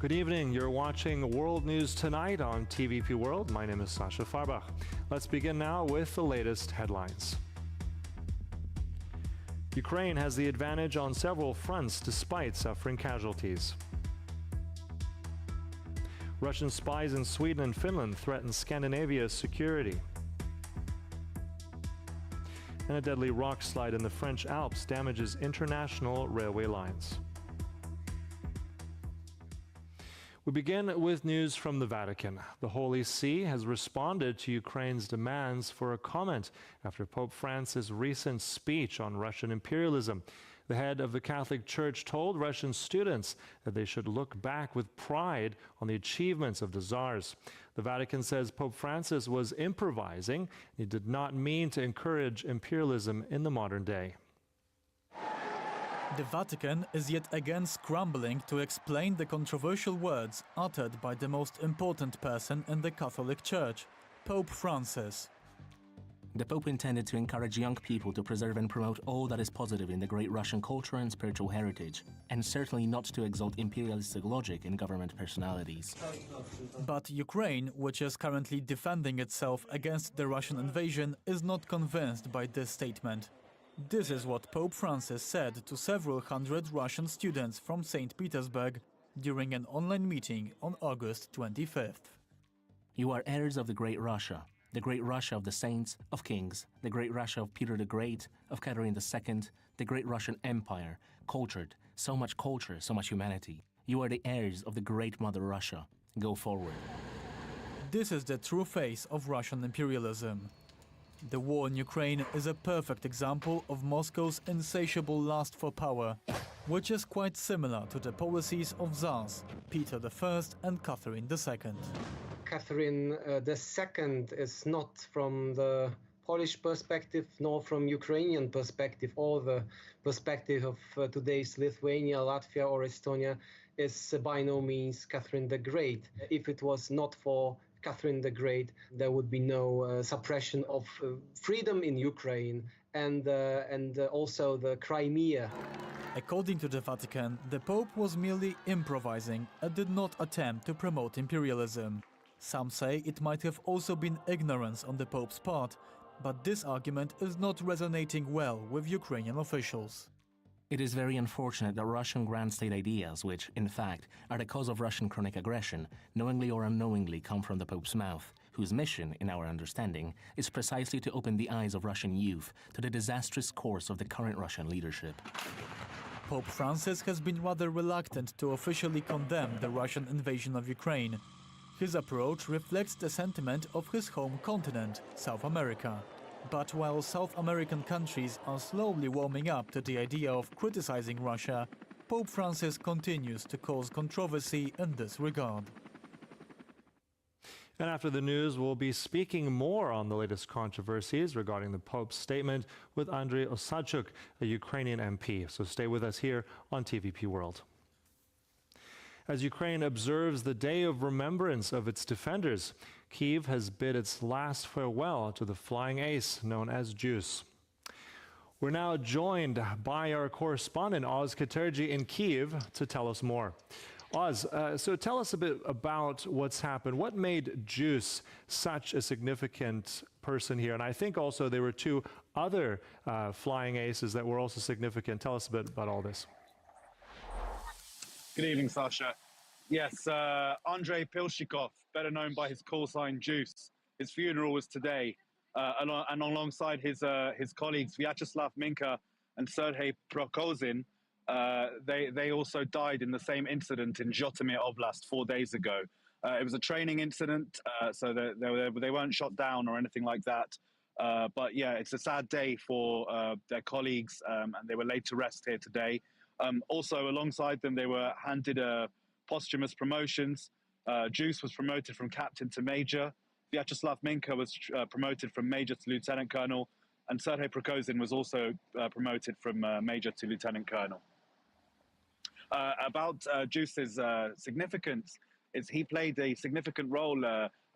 Good evening. You're watching World News Tonight on TVP World. My name is Sasha Farbach. Let's begin now with the latest headlines. Ukraine has the advantage on several fronts despite suffering casualties. Russian spies in Sweden and Finland threaten Scandinavia's security. And a deadly rock slide in the French Alps damages international railway lines. We begin with news from the Vatican. The Holy See has responded to Ukraine's demands for a comment after Pope Francis' recent speech on Russian imperialism. The head of the Catholic Church told Russian students that they should look back with pride on the achievements of the Tsars. The Vatican says Pope Francis was improvising. He did not mean to encourage imperialism in the modern day. The Vatican is yet again scrambling to explain the controversial words uttered by the most important person in the Catholic Church, Pope Francis. The Pope intended to encourage young people to preserve and promote all that is positive in the great Russian culture and spiritual heritage, and certainly not to exalt imperialistic logic in government personalities. But Ukraine, which is currently defending itself against the Russian invasion, is not convinced by this statement. This is what Pope Francis said to several hundred Russian students from St. Petersburg during an online meeting on August 25th. You are heirs of the great Russia of the saints, of kings, the great Russia of Peter the Great, of Catherine II, the great Russian Empire, cultured, so much culture, so much humanity. You are the heirs of the great Mother Russia. Go forward. This is the true face of Russian imperialism. The war in Ukraine is a perfect example of Moscow's insatiable lust for power, which is quite similar to the policies of Tsars, Peter I and Catherine II. Catherine II is not from the Polish perspective, nor from Ukrainian perspective, or the perspective of today's Lithuania, Latvia or Estonia, is by no means Catherine the Great. If it was not for Catherine the Great, there would be no suppression of freedom in Ukraine and also the Crimea. According to the Vatican, the Pope was merely improvising and did not attempt to promote imperialism. Some say it might have also been ignorance on the Pope's part, but this argument is not resonating well with Ukrainian officials. It is very unfortunate that Russian grand state ideas, which, in fact, are the cause of Russian chronic aggression, knowingly or unknowingly come from the Pope's mouth, whose mission, in our understanding, is precisely to open the eyes of Russian youth to the disastrous course of the current Russian leadership. Pope Francis has been rather reluctant to officially condemn the Russian invasion of Ukraine. His approach reflects the sentiment of his home continent, South America. But while South American countries are slowly warming up to the idea of criticizing Russia, Pope Francis continues to cause controversy in this regard. And after the news, we'll be speaking more on the latest controversies regarding the Pope's statement with Andriy Ossadchuk, a Ukrainian MP. So stay with us here on TVP World. As Ukraine observes the Day of Remembrance of its defenders, Kyiv has bid its last farewell to the flying ace known as Juice. We're now joined by our correspondent Oz Katerji in Kyiv to tell us more. Oz, so tell us a bit about what's happened. What made Juice such a significant person here? And I think also there were two other flying aces that were also significant. Tell us a bit about all this. Good evening, Sasha. Yes, Andrei Pilshikov, better known by his call sign Juice. His funeral was today, and alongside his colleagues Vyacheslav Minka and Sergei Prokozin, they also died in the same incident in Zhytomyr Oblast 4 days ago. It was a training incident, so they weren't shot down or anything like that. But yeah, it's a sad day for their colleagues, and they were laid to rest here today. Also, alongside them, they were handed posthumous promotions. Juice was promoted from captain to major. Vyacheslav Minka was promoted from major to lieutenant colonel. And Sergei Prokozin was also promoted from major to lieutenant colonel. About Juice's significance, is he played a significant role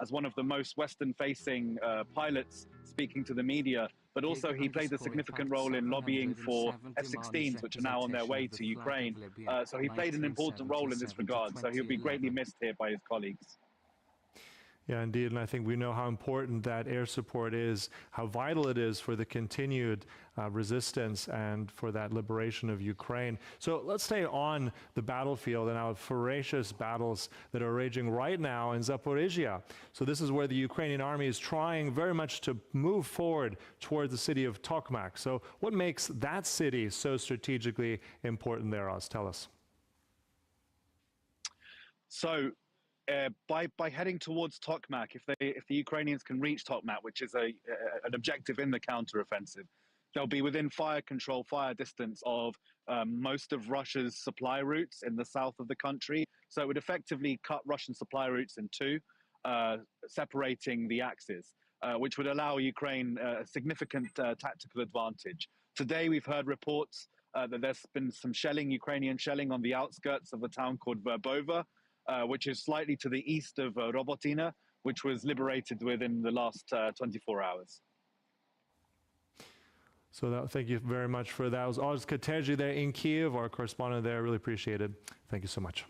as one of the most Western-facing pilots speaking to the media but also he played a significant role in lobbying for F-16s, which are now on their way to Ukraine. So he played an important role in this regard. So he'll be greatly missed here by his colleagues. Yeah, indeed, and I think we know how important that air support is, how vital it is for the continued resistance and for that liberation of Ukraine. So let's stay on the battlefield and our ferocious battles that are raging right now in Zaporizhia. So this is where the Ukrainian army is trying very much to move forward towards the city of Tokmak. So what makes that city so strategically important there, Oz? Tell us. So by heading towards Tokmak, if the Ukrainians can reach Tokmak, which is an objective in the counteroffensive, they'll be within fire control, fire distance of most of Russia's supply routes in the south of the country. So it would effectively cut Russian supply routes in two, separating the axes, which would allow Ukraine a significant tactical advantage. Today, we've heard reports that there's been some shelling, Ukrainian shelling on the outskirts of a town called Verbova, which is slightly to the east of Robotina, which was liberated within the last 24 hours. So thank you very much for that. It was Oz Katerji there in Kyiv, our correspondent there. Really appreciate it. Thank you so much.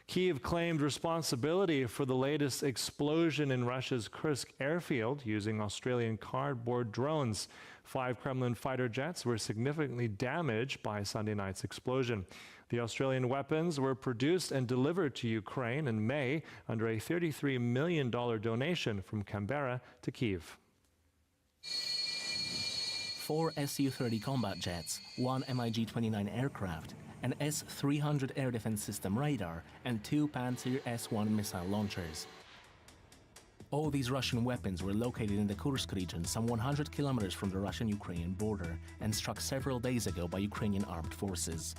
Kyiv claimed responsibility for the latest explosion in Russia's Kursk airfield using Australian cardboard drones. 5 Kremlin fighter jets were significantly damaged by Sunday night's explosion. The Australian weapons were produced and delivered to Ukraine in May under a $33 million donation from Canberra to Kyiv. 4 Su-30 combat jets, 1 MiG-29 aircraft, an S-300 air defense system radar, and 2 Pantsir S-1 missile launchers. All these Russian weapons were located in the Kursk region, some 100 kilometers from the Russian-Ukrainian border, and struck several days ago by Ukrainian armed forces.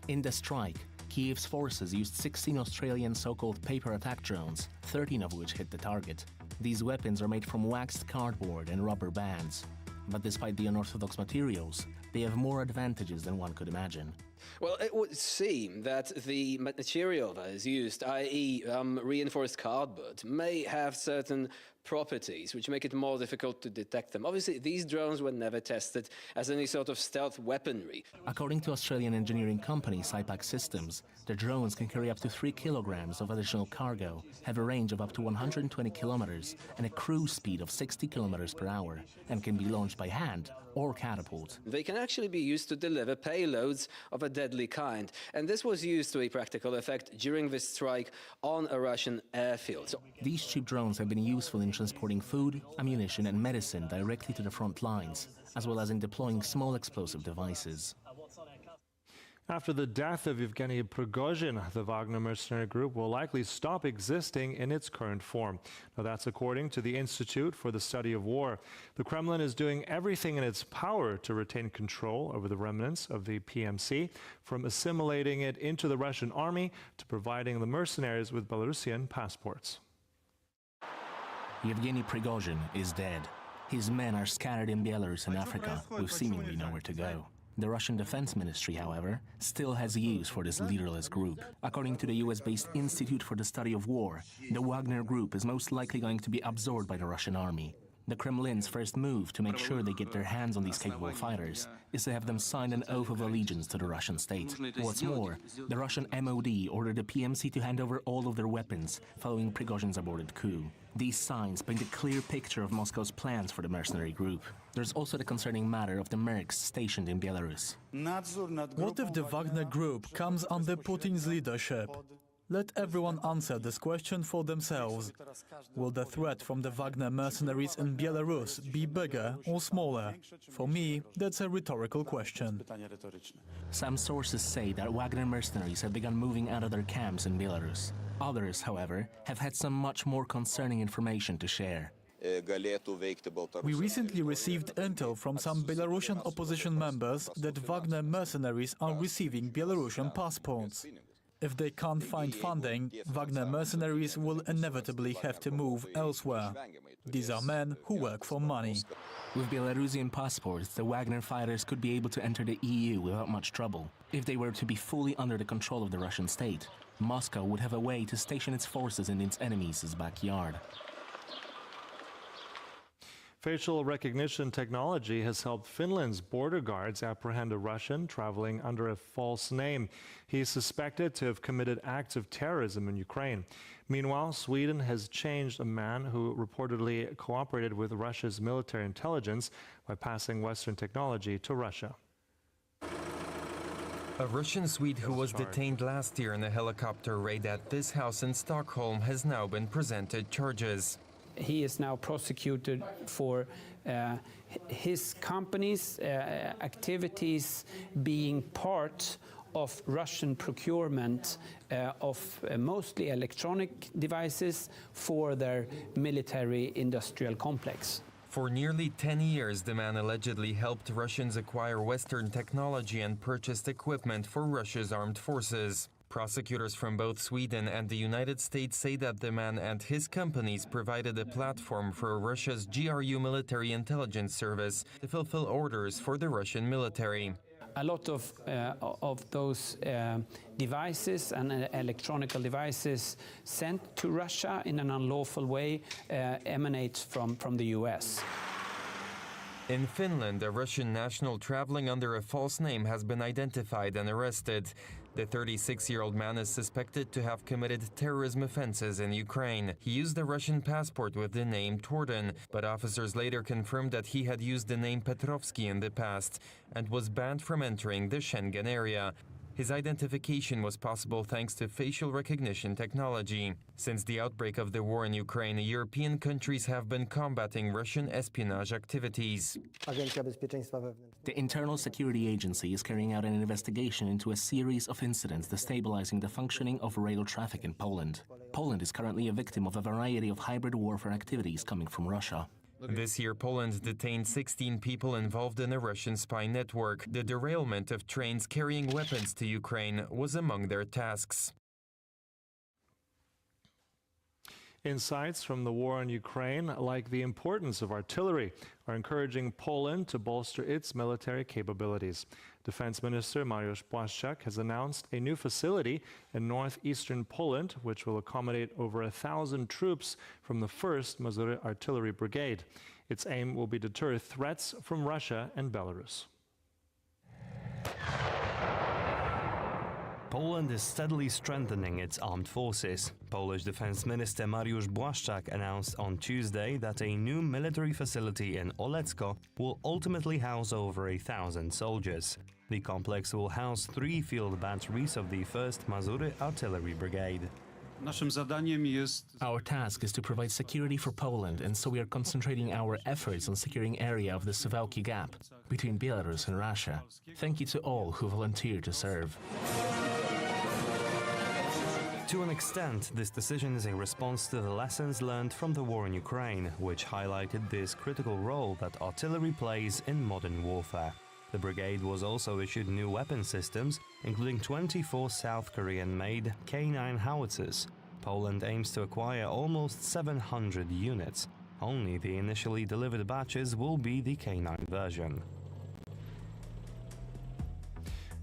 In the strike, Kyiv's forces used 16 Australian so-called paper attack drones, 13 of which hit the target. These weapons are made from waxed cardboard and rubber bands. But despite the unorthodox materials, they have more advantages than one could imagine. Well, it would seem that the material that is used, i.e. reinforced cardboard, may have certain properties which make it more difficult to detect them. Obviously, these drones were never tested as any sort of stealth weaponry. According to Australian engineering company Saipak Systems, the drones can carry up to 3 kilograms of additional cargo, have a range of up to 120 kilometers, and a cruise speed of 60 kilometers per hour, and can be launched by hand or catapult. They can actually be used to deliver payloads of a deadly kind, and this was used to a practical effect during this strike on a Russian airfield. These cheap drones have been useful in transporting food, ammunition and medicine directly to the front lines, as well as in deploying small explosive devices. After the death of Yevgeny Prigozhin, the Wagner mercenary group will likely stop existing in its current form. Now, that's according to the Institute for the Study of War. The Kremlin is doing everything in its power to retain control over the remnants of the PMC, from assimilating it into the Russian army to providing the mercenaries with Belarusian passports. Yevgeny Prigozhin is dead. His men are scattered in Belarus and Africa, with seemingly nowhere to go. The Russian Defense Ministry, however, still has use for this leaderless group. According to the US-based Institute for the Study of War, the Wagner group is most likely going to be absorbed by the Russian army. The Kremlin's first move to make sure they get their hands on these capable fighters is to have them sign an oath of allegiance to the Russian state. What's more, the Russian MOD ordered the PMC to hand over all of their weapons following Prigozhin's aborted coup. These signs paint a clear picture of Moscow's plans for the mercenary group. There's also the concerning matter of the mercs stationed in Belarus. What if the Wagner group comes under Putin's leadership? Let everyone answer this question for themselves. Will the threat from the Wagner mercenaries in Belarus be bigger or smaller? For me, that's a rhetorical question. Some sources say that Wagner mercenaries have begun moving out of their camps in Belarus. Others, however, have had some much more concerning information to share. We recently received intel from some Belarusian opposition members that Wagner mercenaries are receiving Belarusian passports. If they can't find funding, Wagner mercenaries will inevitably have to move elsewhere. These are men who work for money. With Belarusian passports, the Wagner fighters could be able to enter the EU without much trouble. If they were to be fully under the control of the Russian state, Moscow would have a way to station its forces in its enemies' backyard. Facial recognition technology has helped Finland's border guards apprehend a Russian traveling under a false name. He is suspected to have committed acts of terrorism in Ukraine. Meanwhile, Sweden has changed a man who reportedly cooperated with Russia's military intelligence by passing Western technology to Russia. A Russian Swede who was detained last year in a helicopter raid at this house in Stockholm has now been presented charges. He is now prosecuted for his company's activities being part of Russian procurement of mostly electronic devices for their military industrial complex. For nearly 10 years, the man allegedly helped Russians acquire Western technology and purchased equipment for Russia's armed forces. Prosecutors from both Sweden and the United States say that the man and his companies provided a platform for Russia's GRU military intelligence service to fulfill orders for the Russian military. A lot of those devices and electronic devices sent to Russia in an unlawful way emanate from the US. In Finland, a Russian national traveling under a false name has been identified and arrested. The 36-year-old man is suspected to have committed terrorism offenses in Ukraine. He used a Russian passport with the name Tordon, but officers later confirmed that he had used the name Petrovsky in the past and was banned from entering the Schengen area. His identification was possible thanks to facial recognition technology. Since the outbreak of the war in Ukraine, European countries have been combating Russian espionage activities. The Internal Security Agency is carrying out an investigation into a series of incidents destabilizing the functioning of rail traffic in Poland. Poland is currently a victim of a variety of hybrid warfare activities coming from Russia. This year, Poland detained 16 people involved in a Russian spy network. The derailment of trains carrying weapons to Ukraine was among their tasks. Insights from the war in Ukraine, like the importance of artillery, are encouraging Poland to bolster its military capabilities. Defense Minister Mariusz Błaszczak has announced a new facility in northeastern Poland, which will accommodate over 1,000 troops from the 1st Mazury Artillery Brigade. Its aim will be to deter threats from Russia and Belarus. Poland is steadily strengthening its armed forces. Polish Defense Minister Mariusz Błaszczak announced on Tuesday that a new military facility in Olecko will ultimately house over 1,000 soldiers. The complex will house 3 field batteries of the 1st Mazury Artillery Brigade. Our task is to provide security for Poland, and so we are concentrating our efforts on securing area of the Suwałki Gap between Belarus and Russia. Thank you to all who volunteered to serve. To an extent, this decision is a response to the lessons learned from the war in Ukraine, which highlighted this critical role that artillery plays in modern warfare. The brigade was also issued new weapon systems, including 24 South Korean-made K9 howitzers. Poland aims to acquire almost 700 units. Only the initially delivered batches will be the K9 version.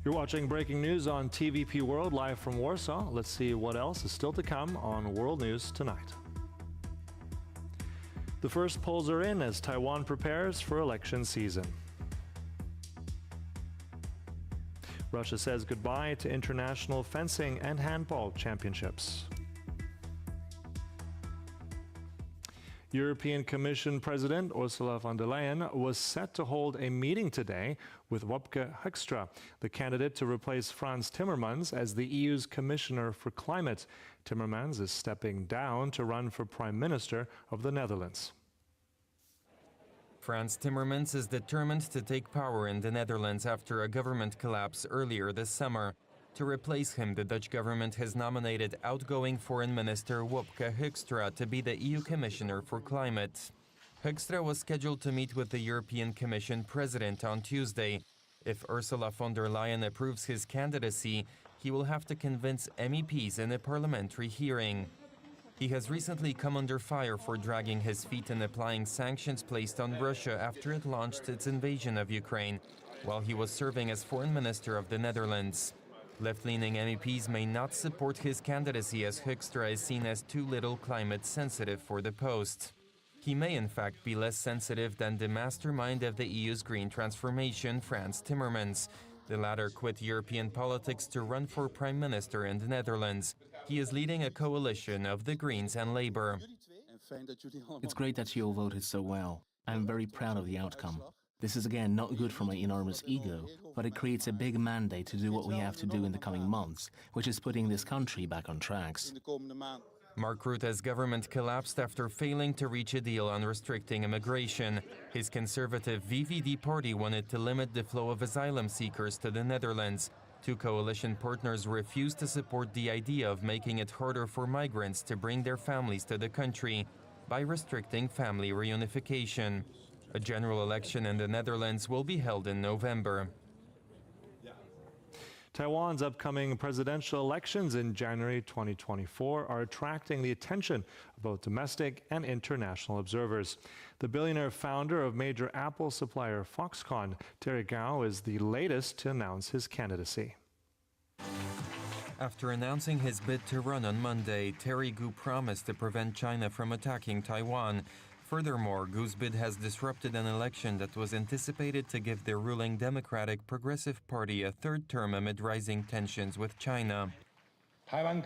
You're watching breaking news on TVP World, live from Warsaw. Let's see what else is still to come on World News tonight. The first polls are in as Taiwan prepares for election season. Russia says goodbye to international fencing and handball championships. European Commission President Ursula von der Leyen was set to hold a meeting today with Wopke Hoekstra, the candidate to replace Frans Timmermans as the EU's Commissioner for Climate. Timmermans is stepping down to run for Prime Minister of the Netherlands. Frans Timmermans is determined to take power in the Netherlands after a government collapse earlier this summer. To replace him, the Dutch government has nominated outgoing Foreign Minister Wopke Hoekstra to be the EU Commissioner for Climate. Hoekstra was scheduled to meet with the European Commission President on Tuesday. If Ursula von der Leyen approves his candidacy, he will have to convince MEPs in a parliamentary hearing. He has recently come under fire for dragging his feet in applying sanctions placed on Russia after it launched its invasion of Ukraine, while he was serving as Foreign Minister of the Netherlands. Left-leaning MEPs may not support his candidacy as Hoekstra is seen as too little climate sensitive for the post. He may in fact be less sensitive than the mastermind of the EU's green transformation, Frans Timmermans. The latter quit European politics to run for prime minister in the Netherlands. He is leading a coalition of the Greens and Labour. It's great that you all voted so well. I'm very proud of the outcome. This is again not good for my enormous ego, but it creates a big mandate to do what we have to do in the coming months, which is putting this country back on tracks. Mark Rutte's government collapsed after failing to reach a deal on restricting immigration. His conservative VVD party wanted to limit the flow of asylum seekers to the Netherlands. Two coalition partners refused to support the idea of making it harder for migrants to bring their families to the country by restricting family reunification. A general election in the Netherlands will be held in November. Taiwan's upcoming presidential elections in January 2024 are attracting the attention of both domestic and international observers. The billionaire founder of major Apple supplier Foxconn, Terry Gou, is the latest to announce his candidacy. After announcing his bid to run on Monday, Terry Gou promised to prevent China from attacking Taiwan. Furthermore, Gou's bid has disrupted an election that was anticipated to give the ruling Democratic Progressive Party a third term amid rising tensions with China. Taiwan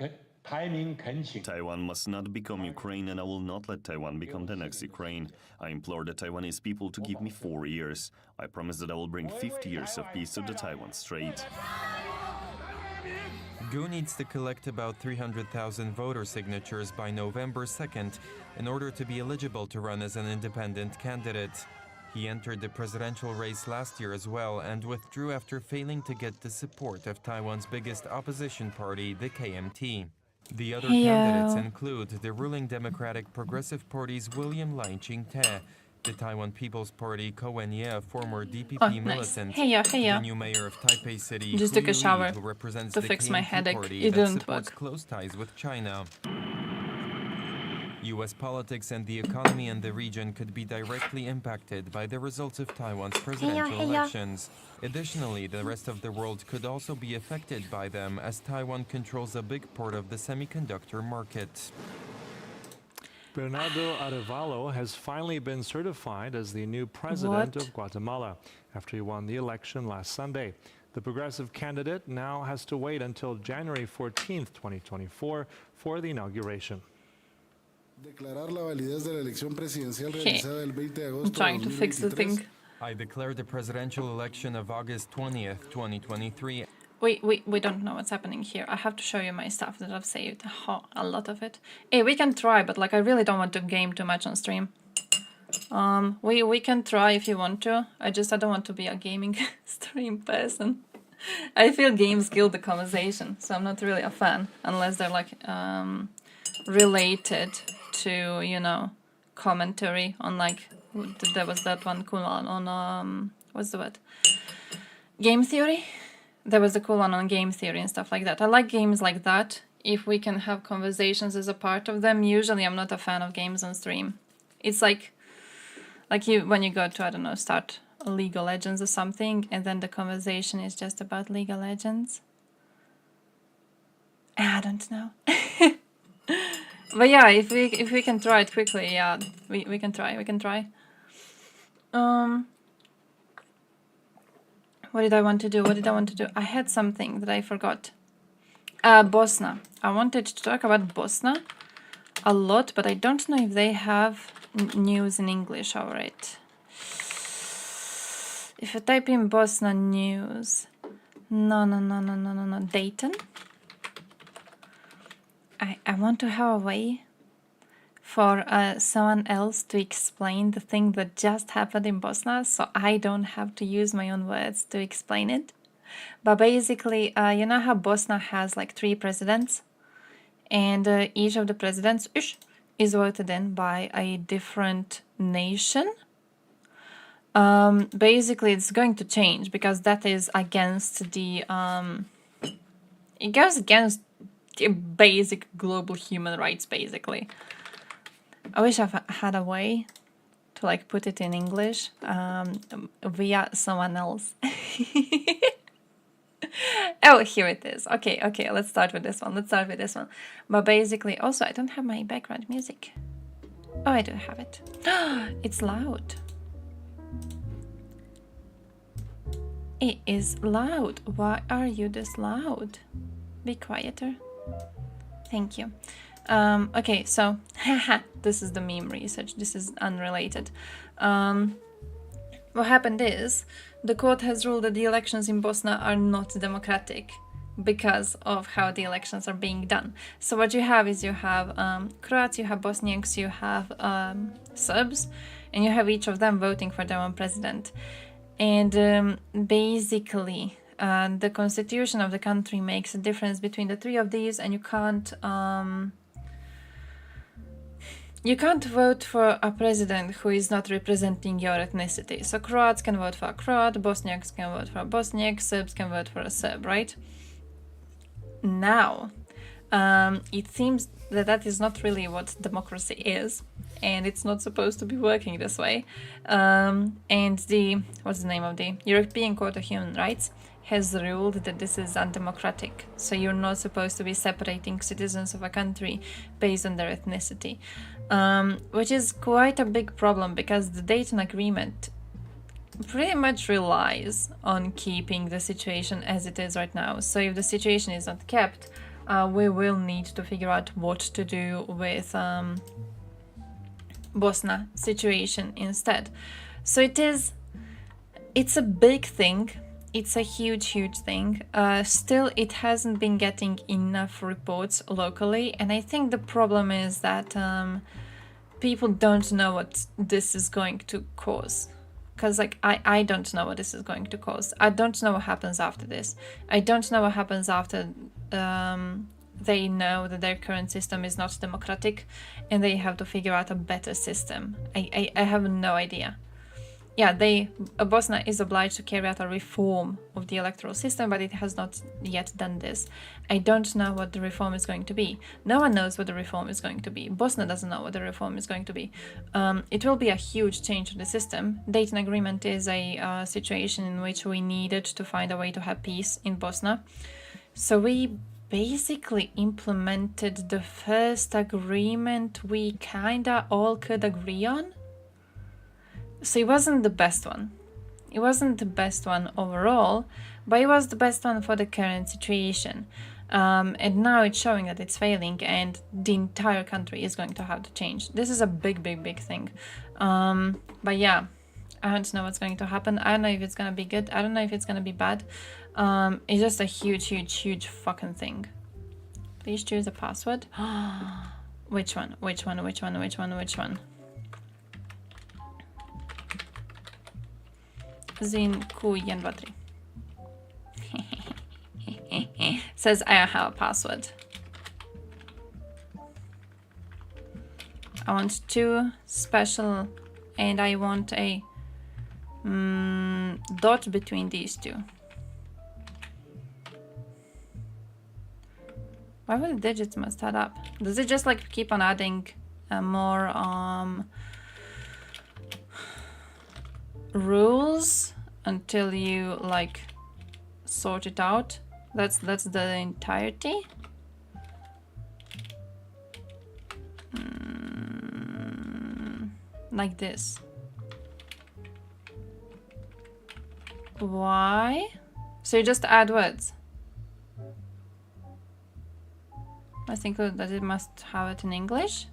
must not become Ukraine, and I will not let Taiwan become the next Ukraine. I implore the Taiwanese people to give me 4 years. I promise that I will bring 50 years of peace to the Taiwan Strait. Gou needs to collect about 300,000 voter signatures by November 2nd in order to be eligible to run as an independent candidate. He entered the presidential race last year as well and withdrew after failing to get the support of Taiwan's biggest opposition party, the KMT. The other candidates include the ruling Democratic Progressive Party's William Lai Ching-te, the Taiwan People's Party Ko Wen-ye, a former DPP militant, the new mayor of Taipei City, Just took a shower who represents to the fix KMT my headache. party It that didn't supports work. close ties with China. U.S. politics and the economy in the region could be directly impacted by the results of Taiwan's presidential elections. Additionally, the rest of the world could also be affected by them, as Taiwan controls a big part of the semiconductor market. Bernardo Arevalo has finally been certified as the new president of Guatemala after he won the election last Sunday. The progressive candidate now has to wait until January 14th, 2024 for the inauguration. I'm trying to fix the thing. I declare the presidential election of August 20th, 2023. We don't know what's happening here. I have to show you my stuff that I've saved. Oh, a lot of it. Hey, we can try, but like I really don't want to game too much on stream. We can try if you want to. I don't want to be a gaming stream person. I feel games kill the conversation, so I'm not really a fan unless they're like related to, you know, commentary on like there was that one cool one on what's the word? Game theory. There was a cool one on game theory and stuff like that. I like games like that if we can have conversations as a part of them. Usually I'm not a fan of games on stream. It's like you when you go to, I don't know, start League of Legends or something, and then the conversation is just about League of Legends. I don't know. But yeah, if we can try it quickly, yeah, we can try. What did I want to do? I had something that I forgot. Bosnia. I wanted to talk about Bosnia a lot, but I don't know if they have news in English over it. If I type in Bosnia news... No. Dayton? I want to have a way for someone else to explain the thing that just happened in Bosnia, so I don't have to use my own words to explain it. But basically, you know how Bosnia has like 3 presidents, and each of the presidents is voted in by a different nation. Basically, it's going to change because that is against the it goes against the basic global human rights, basically. I wish I had a way to like put it in English via someone else. Oh, here it is. Okay, let's start with this one. But basically, also, I don't have my background music. Oh, I do have it. It's loud. It is loud. Why are you this loud? Be quieter. Thank you. Okay, so this is the meme research. This is unrelated. What happened is the court has ruled that the elections in Bosnia are not democratic because of how the elections are being done. So what you have is you have Croats, you have Bosniaks, you have Serbs, and you have each of them voting for their own president. And basically, the constitution of the country makes a difference between the three of these, and you can't vote for a president who is not representing your ethnicity. So Croats can vote for a Croat, Bosniaks can vote for a Bosniak, Serbs can vote for a Serb, right? Now, it seems that that is not really what democracy is, and it's not supposed to be working this way. And what's the name of the European Court of Human Rights has ruled that this is undemocratic. So you're not supposed to be separating citizens of a country based on their ethnicity, which is quite a big problem because the Dayton Agreement pretty much relies on keeping the situation as it is right now. So if the situation is not kept, we will need to figure out what to do with Bosnia situation instead. So it's a big thing. It's a huge thing. Still, it hasn't been getting enough reports locally, and I think the problem is that people don't know what this is going to cause. Because like I don't know what this is going to cause. I don't know what happens after this. I don't know what happens after they know that their current system is not democratic and they have to figure out a better system. I have no idea. Yeah, Bosnia is obliged to carry out a reform of the electoral system, but it has not yet done this. I don't know what the reform is going to be. No one knows what the reform is going to be. Bosnia doesn't know what the reform is going to be. It will be a huge change to the system. Dayton Agreement is a situation in which we needed to find a way to have peace in Bosnia. So we basically implemented the first agreement we kinda all could agree on. So it wasn't the best one. It wasn't the best one overall, but it was the best one for the current situation. And now it's showing that it's failing and the entire country is going to have to change. This is a big thing. But yeah, I don't know what's going to happen. I don't know if it's going to be good. I don't know if it's going to be bad. It's just a huge fucking thing. Please choose a password. Which one? Zin Q123 says I don't have a password. I want 2 special and I want a dot between these 2. Why would the digits must add up? Does it just like keep on adding more rules until you like sort it out? That's the entirety. Like this. Why? So you just add words. Must include that it must have it in English.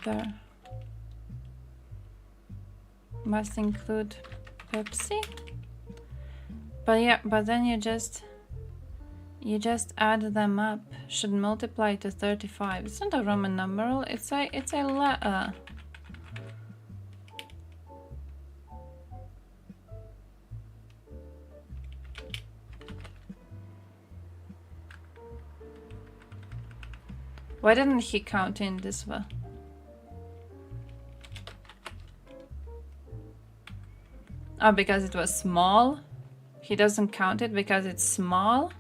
There. Must include Pepsi. But yeah, but then you just add them up. Should multiply to 35. It's not a Roman numeral. It's a letter. Why didn't he count in this way? Oh, because it was small? He doesn't count it because it's small?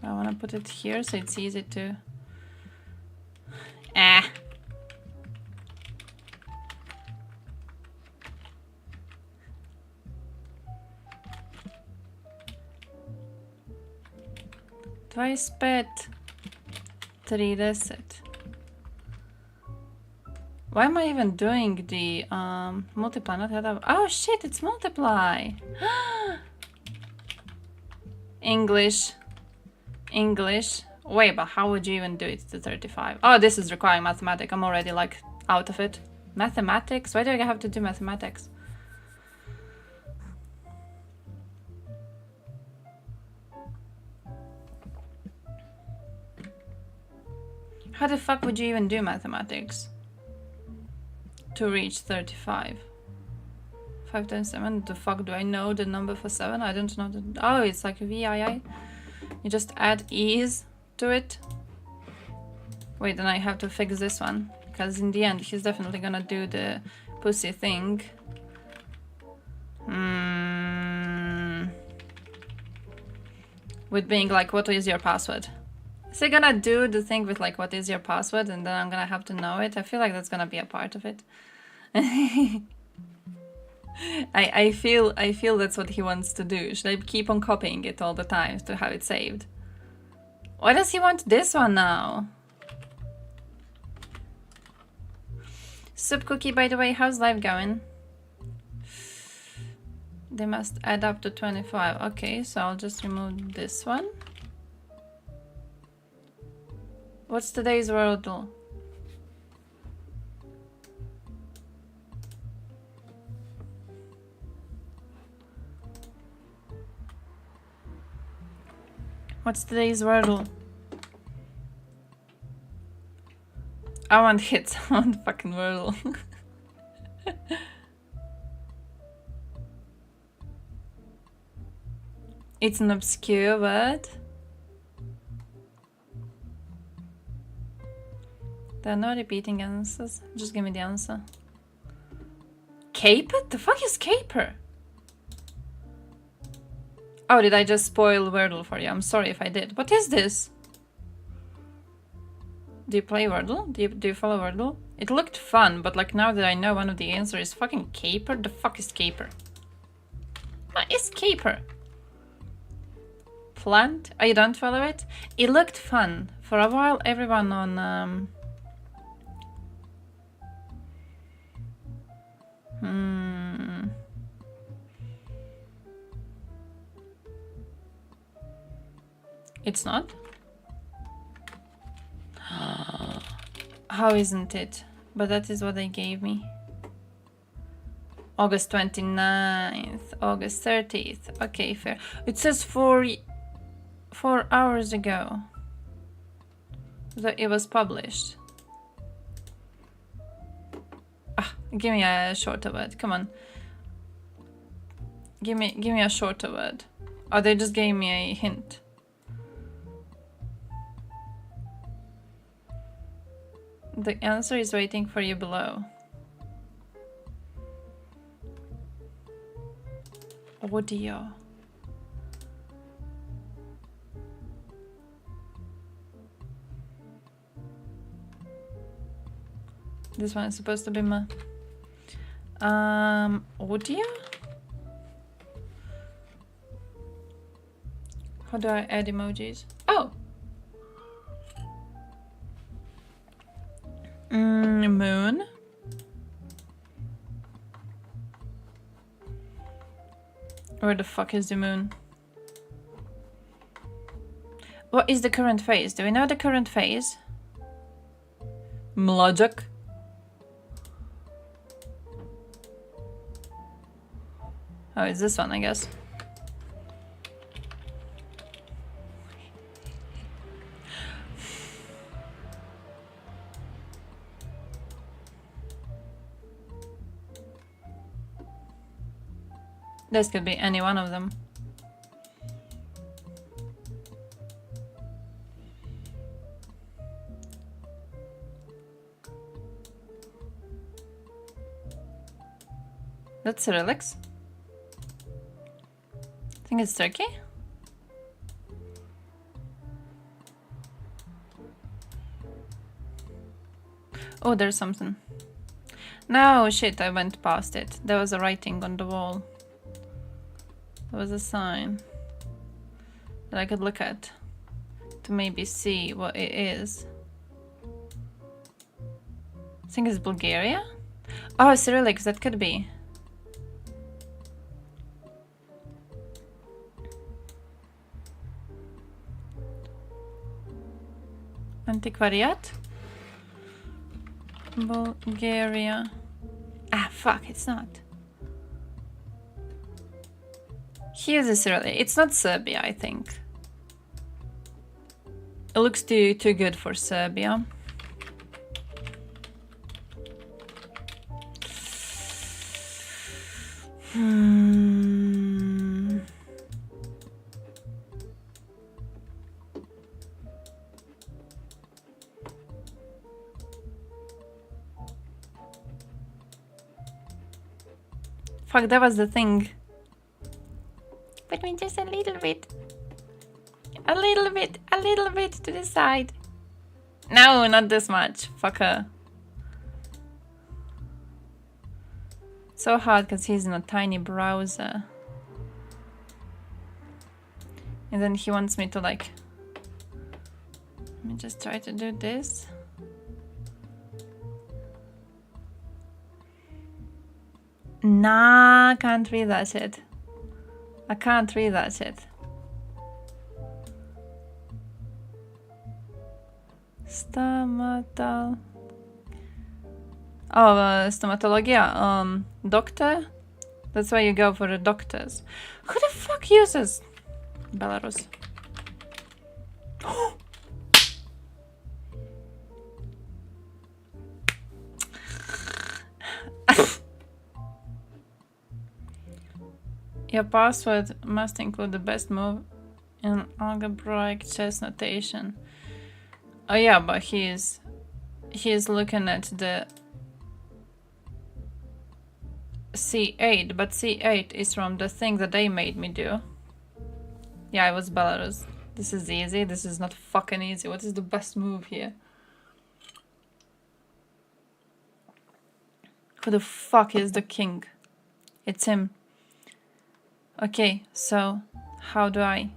I want to put it here so it's easy to... 25, 30. Why am I even doing the multiply? Not add up. Oh shit, it's multiply. English. Wait, but how would you even do it to 35? Oh, this is requiring mathematics. I'm already like out of it. Mathematics? Why do I have to do mathematics? How the fuck would you even do mathematics to reach 35? 5 times 7, the fuck do I know the number for 7? I don't know. Oh, it's like a VII. You just add e's to it. Wait, then I have to fix this one. Because in the end, he's definitely gonna do the pussy thing. With being like, what is your password? Is he gonna do the thing with like, what is your password? And then I'm gonna have to know it. I feel like that's gonna be a part of it. I feel that's what he wants to do. Should I keep on copying it all the time to have it saved? Why does he want this one now? Soup Cookie, by the way, how's life going? They must add up to 25. Okay, so I'll just remove this one. What's today's wordle? What's today's wordle? I want hits. I want fucking wordle. It's an obscure word. There are no repeating answers. Just give me the answer. Caper? The fuck is caper? Oh, did I just spoil Wordle for you? I'm sorry if I did. What is this? Do you play Wordle? Do you follow Wordle? It looked fun, but like now that I know one of the answers is fucking caper, the fuck is caper? What is caper? Plant? Oh, you don't follow it? It looked fun. For a while, everyone on It's not? How isn't it? But that is what they gave me. August 29th, August 30th. Okay, fair. It says 4 hours ago that it was published. Give me a shorter word. Come on. Give me a shorter word. Oh, they just gave me a hint. The answer is waiting for you below. Audio. This one is supposed to be my audio? How do I add emojis? Oh! Moon. Where the fuck is the moon? What is the current phase? Do we know the current phase? Mlodzik. Oh, it's this one, I guess. This could be any one of them. That's Cyrillics. I think it's Turkey. Oh, there's something. No, shit, I went past it. There was a writing on the wall. There was a sign that I could look at. to maybe see what it is. I think it's Bulgaria? Oh, Cyrillics, that could be. Antiquariat? Bulgaria. Ah, fuck, it's not. Here's a Cyrillic. It's not Serbia, I think. It looks too good for Serbia. Fuck, that was the thing. Put me just a little bit. A little bit to the side. No, not this much. Fucker. So hard because he's in a tiny browser. And then he wants me to like... Let me just try to do this. Nah, I can't read that shit. I can't read that shit. Stomatal... Oh, stomatologia. Doctor? That's why you go for the doctors. Who the fuck uses Belarus? Your password must include the best move in algebraic chess notation. Oh yeah, but he's looking at the C8, but C8 is from the thing that they made me do. Yeah, it was Belarus. This is easy. This is not fucking easy. What is the best move here? Who the fuck is the king? It's him. Okay, so how do I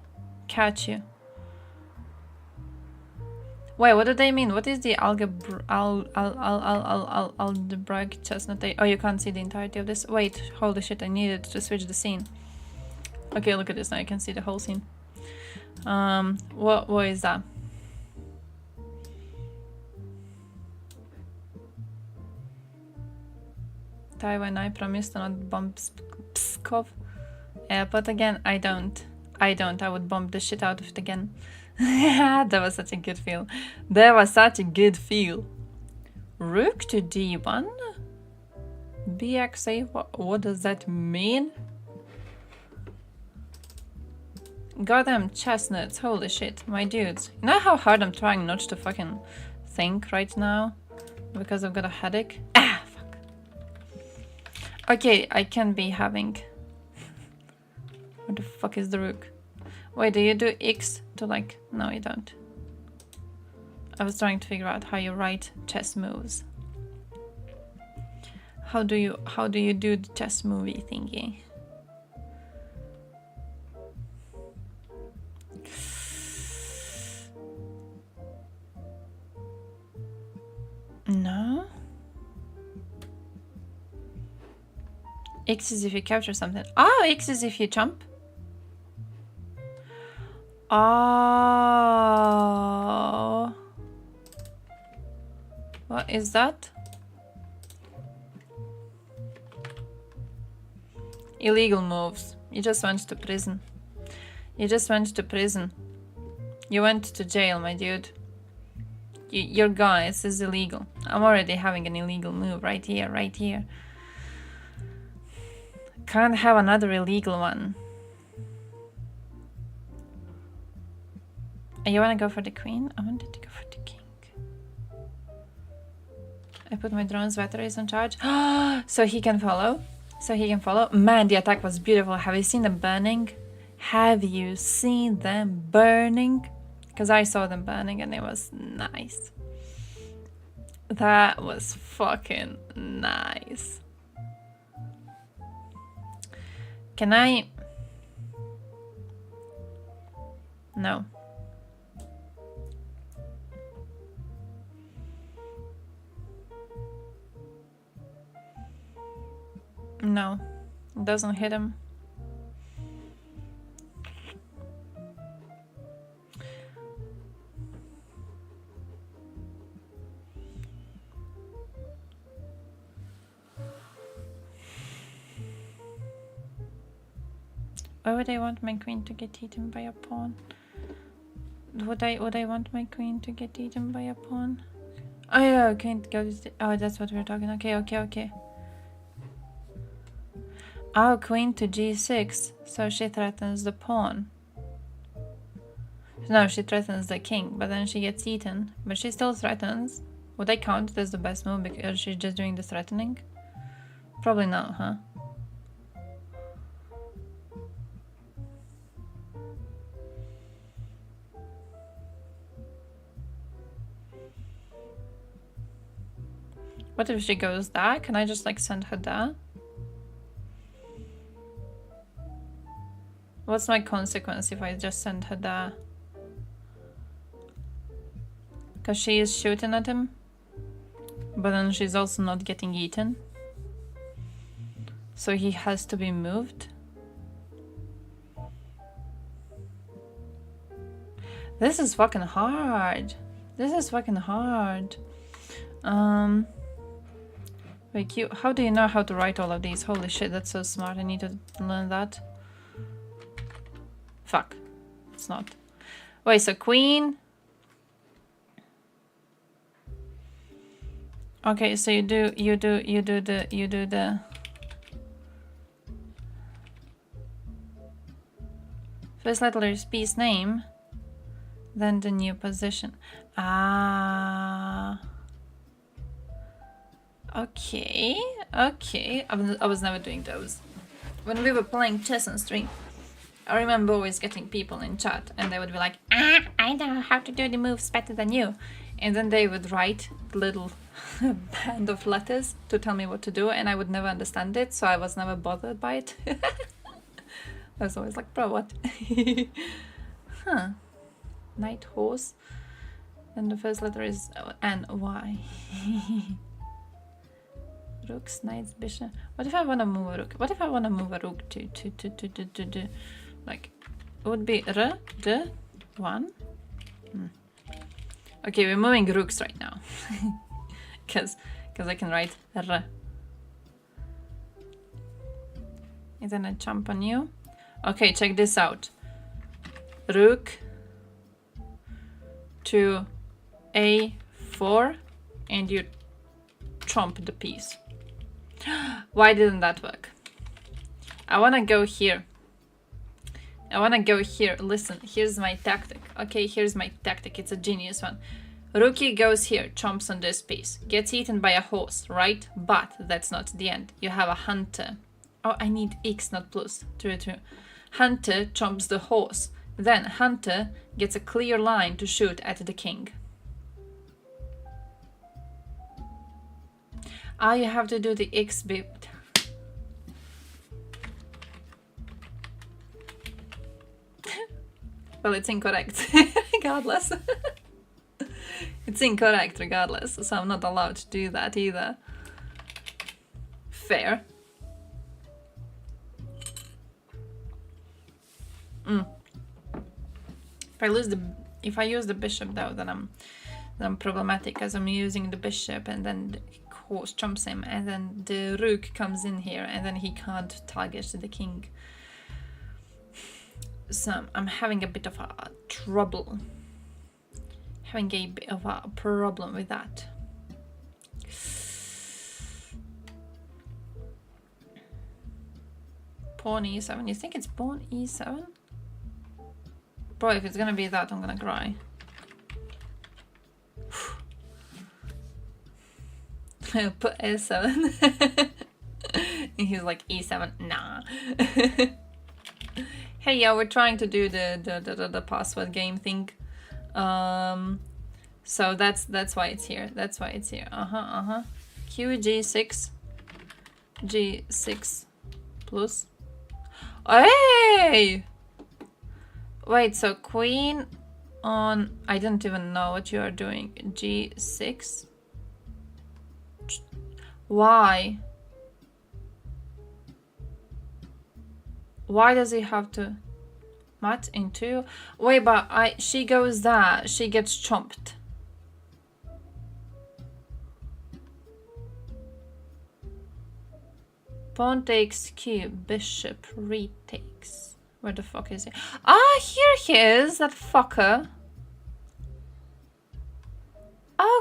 catch you? Wait, what do they mean? What is the algebraic chess notation? Oh, you can't see the entirety of this? Wait, holy shit, I needed to switch the scene. Okay, look at this, now you can see the whole scene. What is that? Taiwan, I promise to not bomb Pskov. But again, I don't. I would bomb the shit out of it again. That was such a good feel. That was such a good feel. Rook to d1? bxa? What does that mean? Goddamn chestnuts, holy shit, my dudes. You know how hard I'm trying not to fucking think right now? Because I've got a headache? Ah, fuck. Okay, I can be having... Where the fuck is the rook? Wait, do you do X to like... No, you don't. I was trying to figure out how you write chess moves. How do you do the chess movie thingy? No? X is if you capture something. Oh, X is if you jump. Oh. What is that? Illegal moves. You just went to prison. You just went to prison. You went to jail, my dude. You're gone. This is illegal. I'm already having an illegal move right here, right here. Can't have another illegal one. You wanna go for the queen? I wanted to go for the king. I put my drone's batteries on charge. So he can follow. So he can follow. Man, the attack was beautiful. Have you seen them burning? Have you seen them burning? Because I saw them burning and it was nice. That was fucking nice. Can I... No. No, it doesn't hit him. Why would I want my queen to get eaten by a pawn? Would I want my queen to get eaten by a pawn? Oh yeah, queen goes. Oh, that's what we're talking. Okay. Oh, queen to g6, so she threatens the pawn. No, she threatens the king, but then she gets eaten. But she still threatens. Would I count it as the best move because she's just doing the threatening? Probably not, huh? What if she goes there? Can I just like send her there? What's my consequence if I just send her there? Because she is shooting at him. But then she's also not getting eaten. So he has to be moved. This is fucking hard. This is fucking hard. Wait, how do you know how to write all of these? Holy shit, that's so smart. I need to learn that. Fuck. It's not. Wait, so queen. Okay, so you do the first letter is piece name, then the new position. Ah. Okay. I was never doing those. When we were playing chess on stream, I remember always getting people in chat and they would be like, I know how to do the moves better than you. And then they would write little band of letters to tell me what to do, and I would never understand it, so I was never bothered by it. I was always like, bro, what? Huh. Knight, horse. And the first letter is N-Y. Rooks, knights, bishop. What if I want to move a rook? What if I want to move a rook to like, it would be R, D, 1. Okay, we're moving rooks right now. Because I can write R. And then I jump on you. Okay, check this out. Rook to A4 and you trump the piece. Why didn't that work? I want to go here. Listen, here's my tactic. Okay, here's my tactic. It's a genius one. Rookie goes here, chomps on this piece. Gets eaten by a horse, right? But that's not the end. You have a hunter. Oh, I need X, not plus. True. Hunter chomps the horse. Then hunter gets a clear line to shoot at the king. Ah, you have to do the X bit. Well, it's incorrect, regardless. It's incorrect, regardless, so I'm not allowed to do that either. Fair. If I use the bishop though, then I'm problematic because I'm using the bishop and then the horse trumps him and then the rook comes in here and then he can't target the king. So I'm having a bit of a trouble. Having a bit of a problem with that. Pawn e7. You think it's pawn e7? Bro, if it's gonna be that, I'm gonna cry. Put a7. And he's like, e7, nah. Hey, yeah, we're trying to do the password game thing. So that's why it's here. That's why it's here. Q, G6. G6 plus. Hey! Wait, so queen on... I don't even know what you are doing. G6. Why? Why does he have to? Mat into? Wait, but she goes there. She gets chomped. Pawn takes Q. Bishop retakes. Where the fuck is he? Ah, here he is. That fucker.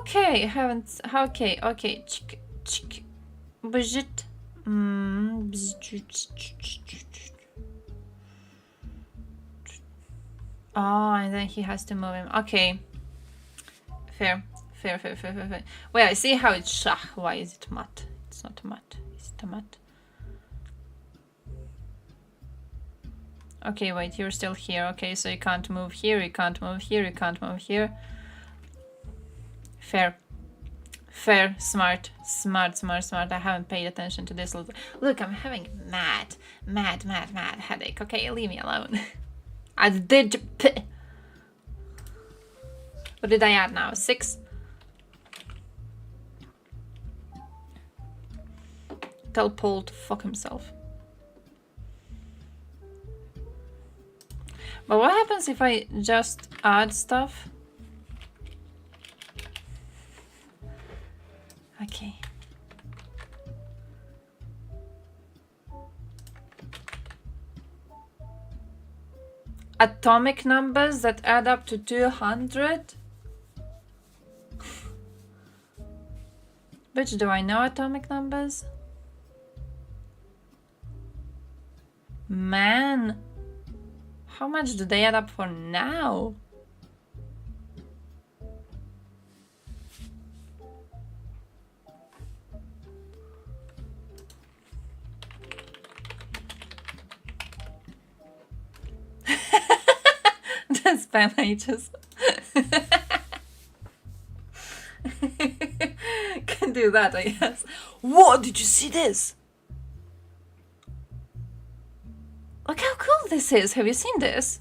Okay, haven't. Okay, okay. Chick. Budget. Oh, and then he has to move him. Okay. Fair. Wait, I see how it's shah. Why is it mat? It's not mat. Is it a mat? Okay, wait, you're still here. Okay, so you can't move here, you can't move here, you can't move here. Fair. Smart. I haven't paid attention to this. Look, I'm having mad headache. Okay, leave me alone. I did. What did I add now? 6. Tell Paul to fuck himself. But what happens if I just add stuff? Okay. Atomic numbers that add up to 200? Bitch, do I know atomic numbers? Man. How much do they add up for now? Just spam ages. Can do that, I guess. What? Did you see this? Look how cool this is. Have you seen this?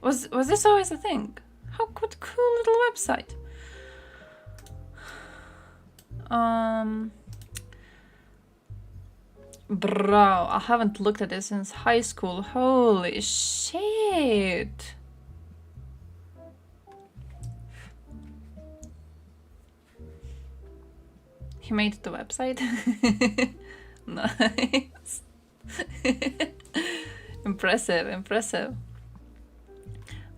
Was this always a thing? What cool little website. Bro, I haven't looked at this since high school. Holy shit. He made the website. Nice. Impressive.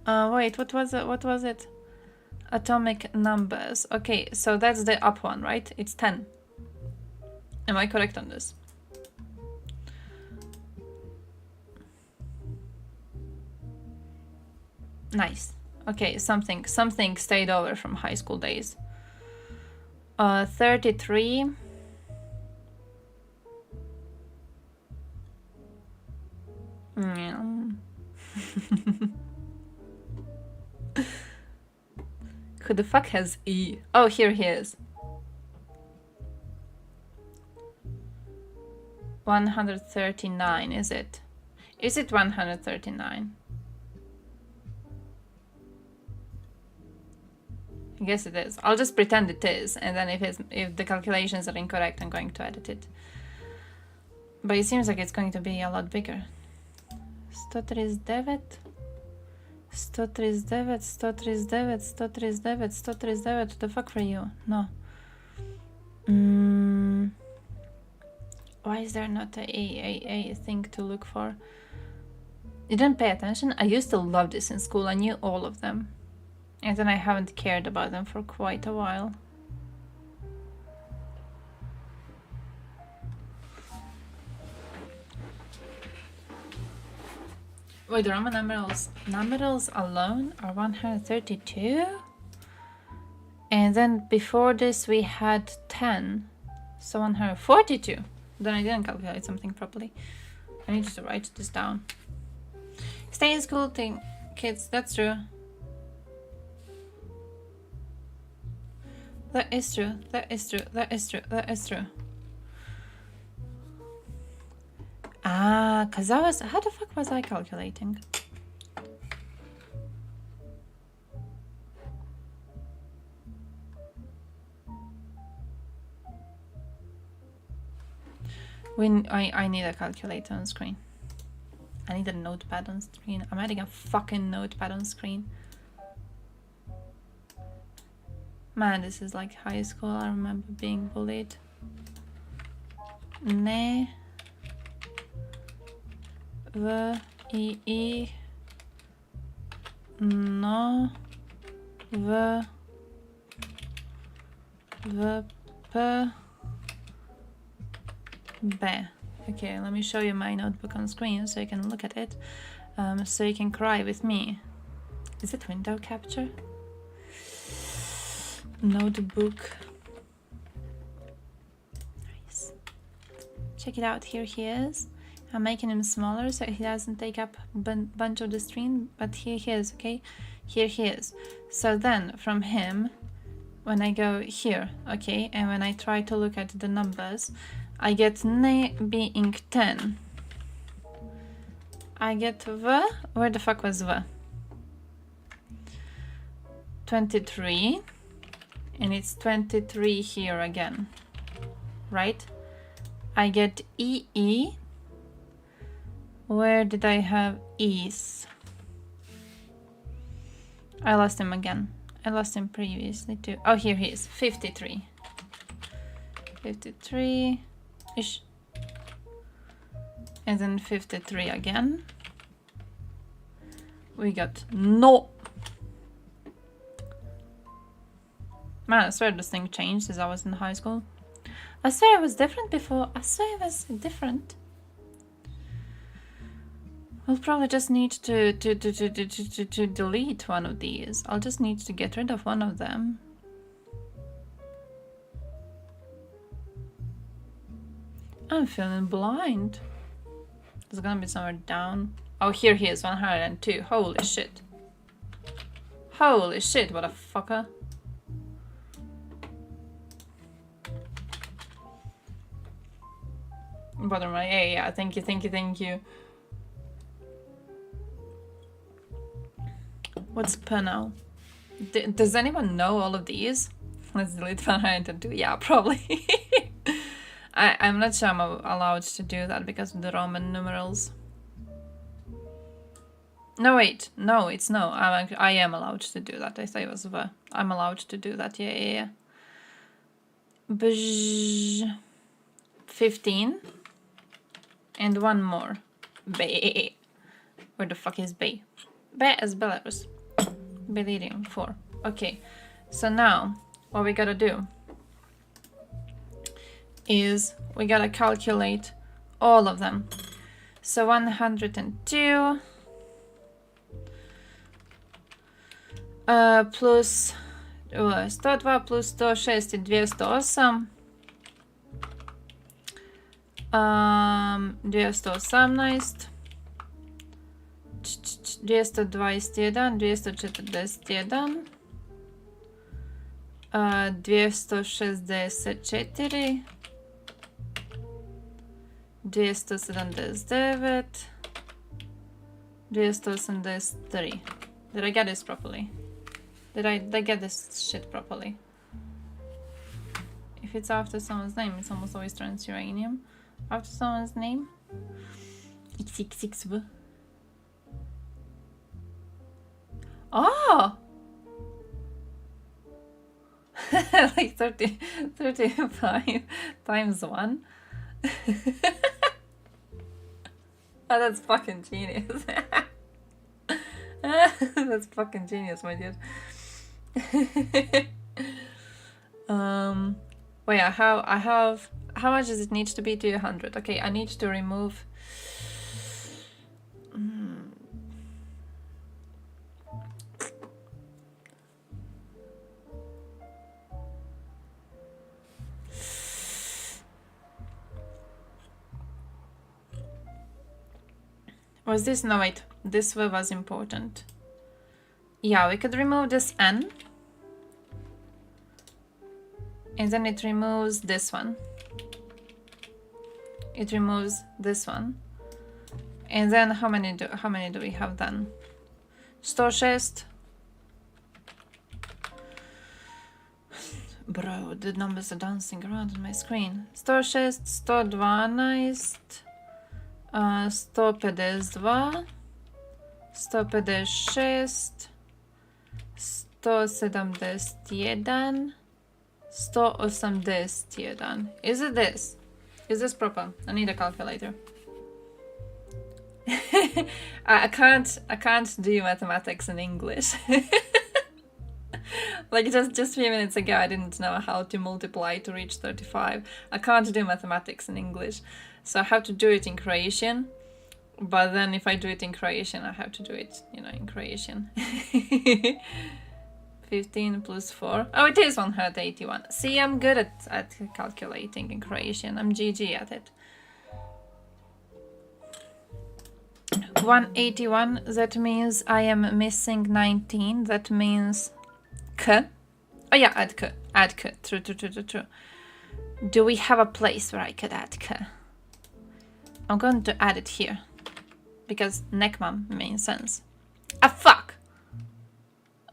Wait, what was it? Atomic numbers. Okay, so that's the up one, right? It's 10. Am I correct on this? Nice. Okay, something stayed over from high school days. 33. Who the fuck has E? Oh, here he is. 139, is it? Is it 139? I guess it is. I'll just pretend it is, and then if the calculations are incorrect, I'm going to edit it. But it seems like it's going to be a lot bigger. 139. What the fuck for you? No. Why is there not a thing to look for? You didn't pay attention? I used to love this in school. I knew all of them. And then I haven't cared about them for quite a while. Wait, the Roman numerals alone are 132? And then before this we had 10. So 142. Then I didn't calculate something properly. I need to write this down. Stay in school thing, kids, that's true. That is true. Ah, cause how the fuck was I calculating? I need a calculator on screen. I need a notepad on screen. I'm adding a fucking notepad on screen. Man, this is like high school. I remember being bullied. Ne. V. I. No. V. V. P. B. Okay, let me show you my notebook on screen so you can look at it. So you can cry with me. Is it window capture? Notebook. Nice. Check it out. Here he is. I'm making him smaller so he doesn't take up a bunch of the screen, but here he is, okay? Here he is. So then from him, when I go here, okay, and when I try to look at the numbers, I get ne being 10. I get V. Where the fuck was V? 23. And it's 23 here again. Right? I get EE. Where did I have E's? I lost him again. I lost him previously too. Oh, here he is. 53. 53-ish. And then 53 again. We got no. Man, I swear this thing changed since I was in high school. I swear it was different before. I swear it was different. I'll probably just need to delete one of these. I'll just need to get rid of one of them. I'm feeling blind. There's gonna be somewhere down. Oh, here he is, 102. Holy shit. Holy shit, what a fucker. Bottom right, yeah, thank you. What's per now? Does anyone know all of these? Let's delete 102. Yeah, probably. I'm not sure I'm allowed to do that because of the Roman numerals. No, wait. No, it's no. I am allowed to do that. I thought it was V. I'm allowed to do that. Yeah. 15. And one more. B. Where the fuck is B? B is Belarus. Belerium 4. Okay. So now, what we gotta do is we gotta calculate all of them. So 102 plus 102 plus 106 i 208. 218, 221, 241, 264, 279, 283. Did I get this properly? Did I get this shit properly? If it's after someone's name, it's almost always transuranium. After someone's name? XXXV. Oh! Like 35 times 1. Oh, that's fucking genius. That's fucking genius, my dude. Wait, how much does it need to be to 100? Okay, I need to remove. Was this? No, wait. This was important. Yeah, we could remove this N. And then it removes this one. It removes this one. And then how many do we have then? 106. Bro, the numbers are dancing around on my screen. 106, 112, 152, 156, 171, 181. Is it this? Is this proper? I need a calculator. I can't do mathematics in English. Like just a few minutes ago, I didn't know how to multiply to reach 35. I can't do mathematics in English, so I have to do it in Croatian. But then if I do it in Croatian, I have to do it, you know, in Croatian. 15 plus 4. Oh, it is 181. See, I'm good at calculating in Croatian. I'm GG at it. 181, that means I am missing 19. That means K. Oh yeah, add K. Add K. True. Do we have a place where I could add K? I'm going to add it here. Because Nekmam makes sense. Ah, fuck!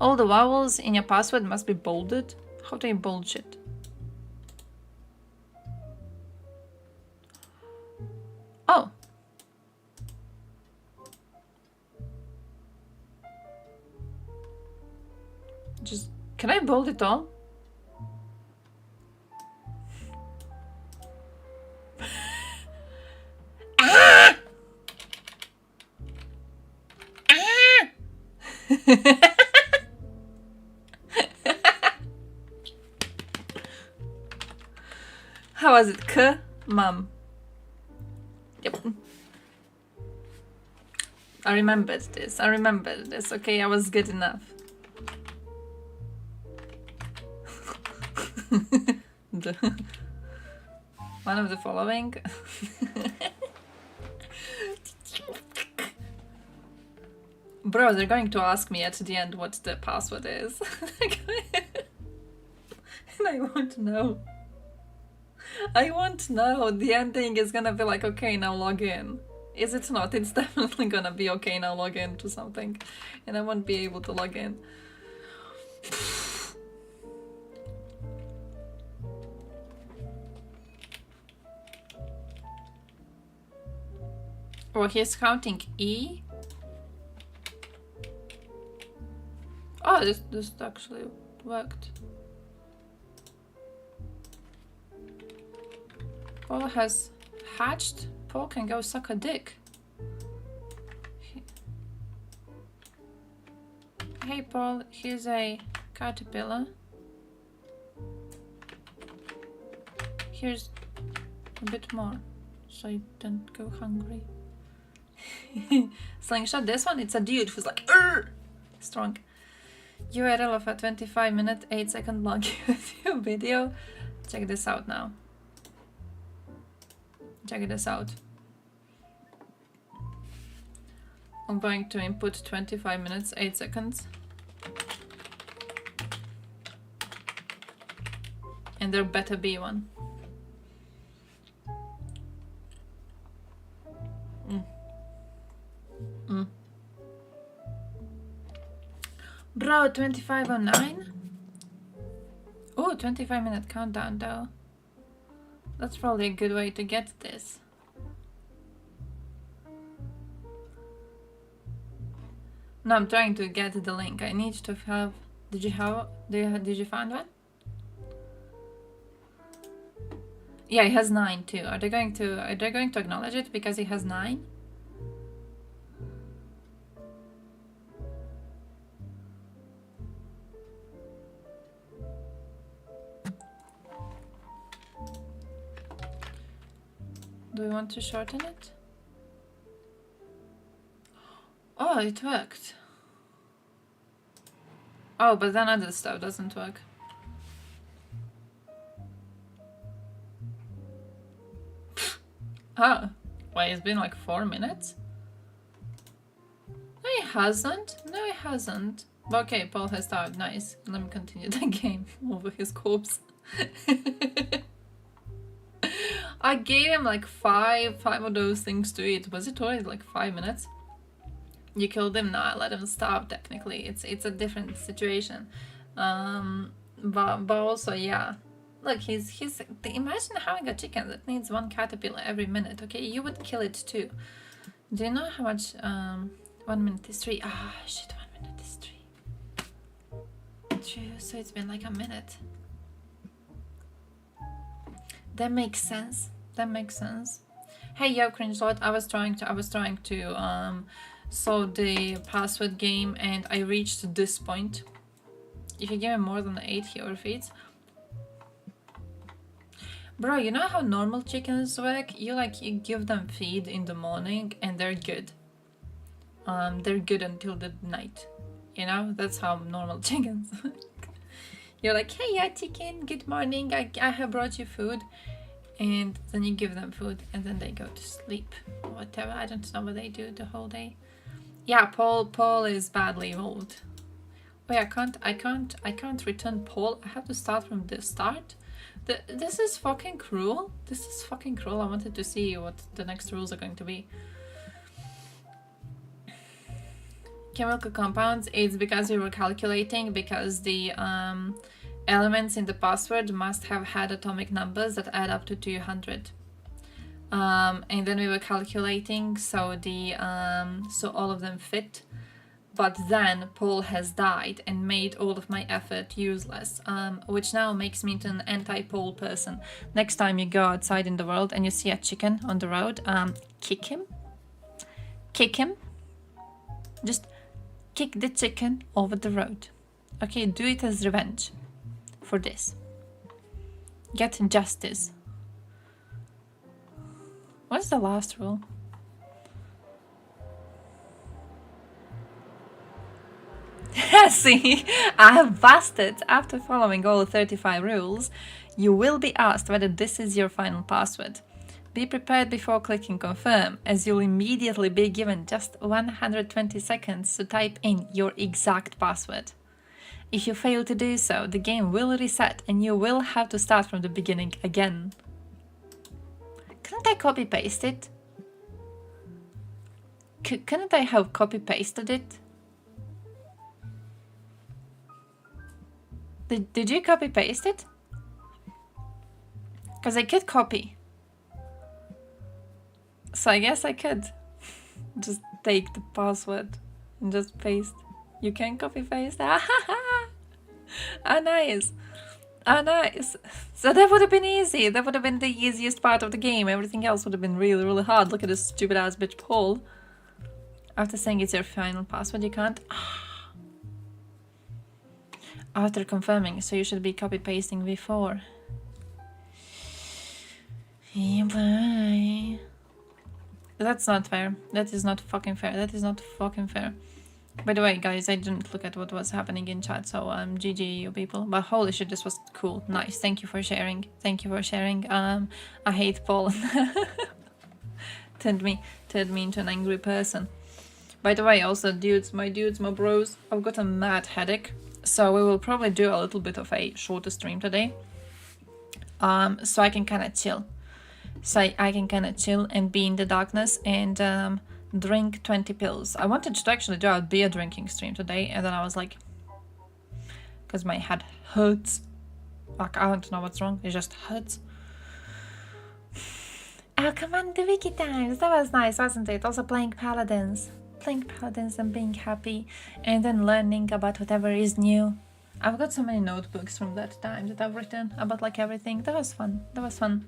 All the vowels in your password must be bolded? How do you bold shit? Oh. Just... Can I bold it all? Ah! Ah! How was it? K? Mum. Yep. I remembered this. Okay, I was good enough. One of the following. Bro, they're going to ask me at the end what the password is. And I won't know. The ending is gonna be like, okay, now log in. Is it not? It's definitely gonna be okay, now log in to something. And I won't be able to log in. Oh, he's counting E. Oh, this actually worked. Paul has hatched. Paul can go suck a dick. Hey Paul, here's a caterpillar. Here's a bit more, so you don't go hungry. Slingshot, this one, it's a dude who's like, Urgh! Strong. URL of a 25-minute, 8-second long YouTube video. Check this out now. Check this out. I'm going to input 25 minutes, 8 seconds. And there better be one. Bro, 25:09? Oh, 25-minute countdown though. That's probably a good way to get this. No, I'm trying to get the link. I need to have... Did you find one? Yeah, it has 9 too. Are they going to acknowledge it because it has 9? Do we want to shorten it? Oh, it worked. Oh, but then other stuff doesn't work. Oh, wait, it's been like 4 minutes? No, it hasn't. No, it hasn't. Okay, Paul has started. Nice. Let me continue the game over his corpse. I gave him like five of those things to eat. Was it already like 5 minutes? You killed him? No, I let him starve technically. It's a different situation. but also, yeah. Look, imagine having a chicken that needs 1 caterpillar every minute, okay? You would kill it too. Do you know how much, 1 minute is 3? Ah, shit, 1 minute is 3. True, so it's been like a minute. That makes sense. That makes sense. Hey, yo, cringe lord, I was trying to solve the password game and I reached this point. If you give me more than 8 here feeds. Bro, you know how normal chickens work? You give them feed in the morning and they're good. They're good until the night. You know, that's how normal chickens work. You're like, hey, yeah, chicken, good morning, I have brought you food. And then you give them food and then they go to sleep. Whatever, I don't know what they do the whole day. Yeah, Paul is badly evolved. Wait, I can't return Paul. I have to start from the start. This is fucking cruel. This is fucking cruel. I wanted to see what the next rules are going to be. Chemical compounds, it's because we were calculating, because the elements in the password must have had atomic numbers that add up to 200. And then we were calculating so all of them fit. But then Paul has died and made all of my effort useless, which now makes me into an anti-Paul person. Next time you go outside in the world and you see a chicken on the road, kick him. Kick him. Just kick the chicken over the road. Okay, do it as revenge for this. Get justice. What's the last rule? See, I have busted. After following all 35 rules, you will be asked whether this is your final password. Be prepared before clicking confirm, as you'll immediately be given just 120 seconds to type in your exact password. If you fail to do so, the game will reset and you will have to start from the beginning again. Couldn't I copy paste it? Couldn't I have copy pasted it? Did you copy paste it? Because I could copy. So I guess I could just take the password and just paste. You can copy paste. Ah, nice. Ah, nice. So that would have been easy. That would have been the easiest part of the game. Everything else would have been really, really hard. Look at this stupid ass bitch Paul. After saying it's your final password, you can't. After confirming, so you should be copy pasting before. Yeah, bye. That's not fair. That is not fucking fair. That is not fucking fair. By the way, guys, I didn't look at what was happening in chat, so GG you people. But holy shit, this was cool. Nice. Thank you for sharing. Thank you for sharing. I hate Paul. turned me into an angry person. By the way, also dudes, my bros, I've got a mad headache. So we will probably do a little bit of a shorter stream today. So I can kind of chill. So I can kind of chill and be in the darkness and drink 20 pills. I wanted to actually do a beer drinking stream today, and then I was like, because my head hurts. Like, I don't know what's wrong, it just hurts. Oh, come on, the wiki times. That was nice, wasn't it? Also playing paladins and being happy, and then learning about whatever is new. I've got so many notebooks from that time that I've written about like everything. That was fun.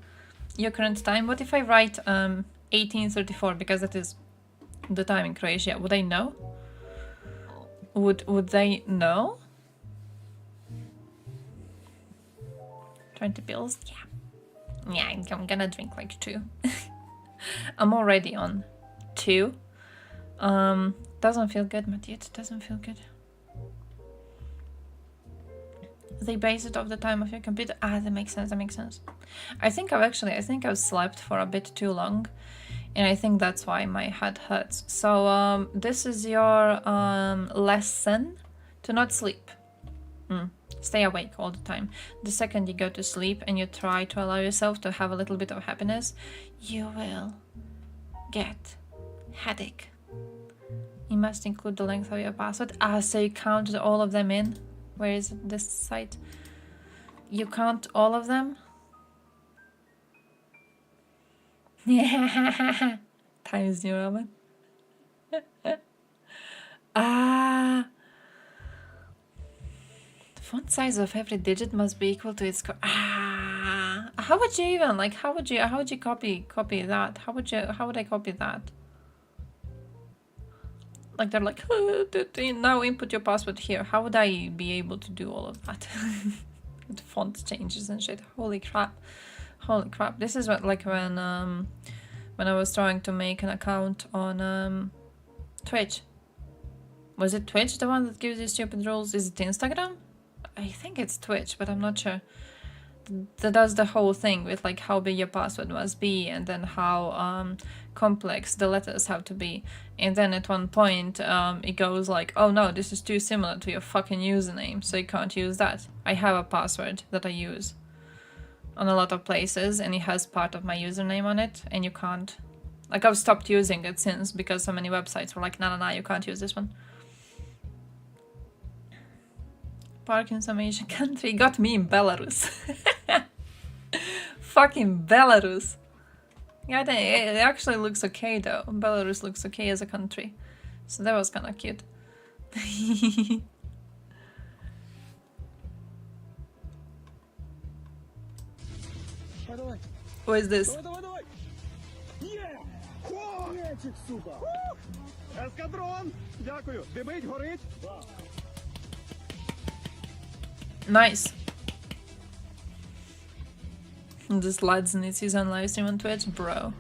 Your current time. What if I write 1834, because that is the time in Croatia? Would they know? Would they know? 20 pills? Yeah, I'm gonna drink like 2. I'm already on 2. Doesn't feel good, my dude. Doesn't feel good. They base it off the time of your computer. Ah, that makes sense. I think I've slept for a bit too long, and I think that's why my head hurts. So this is your lesson to not sleep. Stay awake all the time. The second you go to sleep and you try to allow yourself to have a little bit of happiness, you will get headache. You must include the length of your password. Ah, so you count all of them in. Where is this site? You can't all of them? Yeah. Times New Roman. Ah. The font size of every digit must be equal to its how would you even like how would you copy that? How would I copy that? Like they're like now input your password here. How would I be able to do all of that? With font changes and shit. Holy crap. Holy crap. This is what like when I was trying to make an account on Twitch. Was it Twitch the one that gives you stupid rules? Is it Instagram? I think it's Twitch, but I'm not sure. That does the whole thing with like how big your password must be and then how complex the letters have to be. And then at one point it goes like, oh no, this is too similar to your fucking username, so you can't use that. I have a password that I use on a lot of places and it has part of my username on it and you can't. Like I've stopped using it since because so many websites were like, no, you can't use this one. Park in some Asian country. Got me in Belarus. Fucking Belarus. Yeah, it actually looks okay though. Belarus looks okay as a country. So that was kind of cute. What is this? Nice. This lads needs his own live stream on Twitch, bro.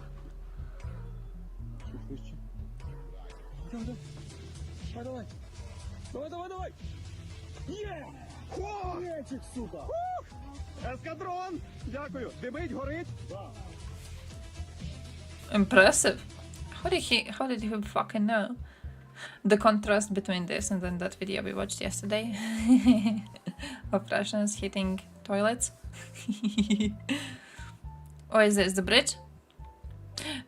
Impressive. How did he fucking know? The contrast between this and then that video we watched yesterday of Russians hitting toilets. What is this? The bridge?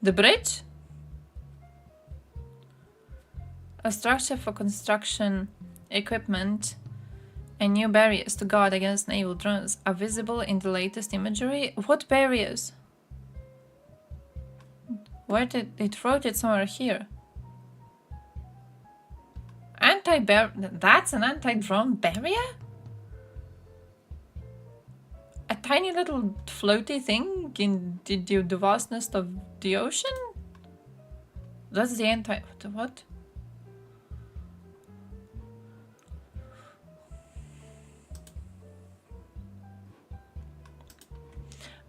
The bridge? A structure for construction equipment and new barriers to guard against naval drones are visible in the latest imagery. What barriers? Where did it wrote it somewhere here? That's an anti-drone barrier? A tiny little floaty thing in the vastness of the ocean? That's the what?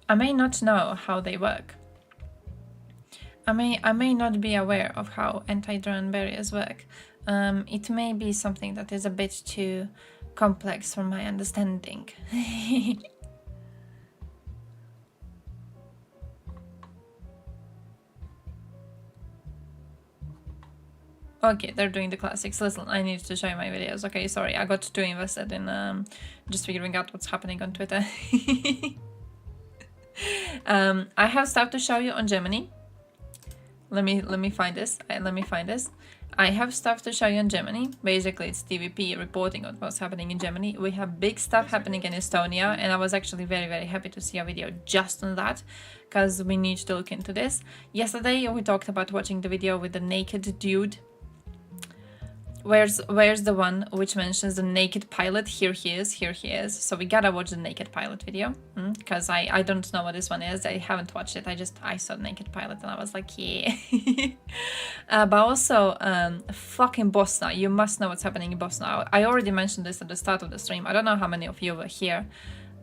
I may not know how they work. I may not be aware of how anti-drone barriers work. It may be something that is a bit too complex for my understanding. Okay, they're doing the classics. Listen, I need to show you my videos. Okay, sorry, I got too invested in just figuring out what's happening on Twitter. I have stuff to show you on Germany. Let me find this. I have stuff to show you in Germany. Basically, it's TVP reporting on what's happening in Germany. We have big stuff happening in Estonia, and I was actually very, very happy to see a video just on that, because we need to look into this. Yesterday, we talked about watching the video with the naked dude. Where's the one which mentions the naked pilot? Here he is. So we gotta watch the naked pilot video, because I don't know what this one is. I haven't watched it. I saw naked pilot and I was like, yeah. But also, fucking Bosnia. You must know what's happening in Bosnia. I already mentioned this at the start of the stream. I don't know how many of you were here,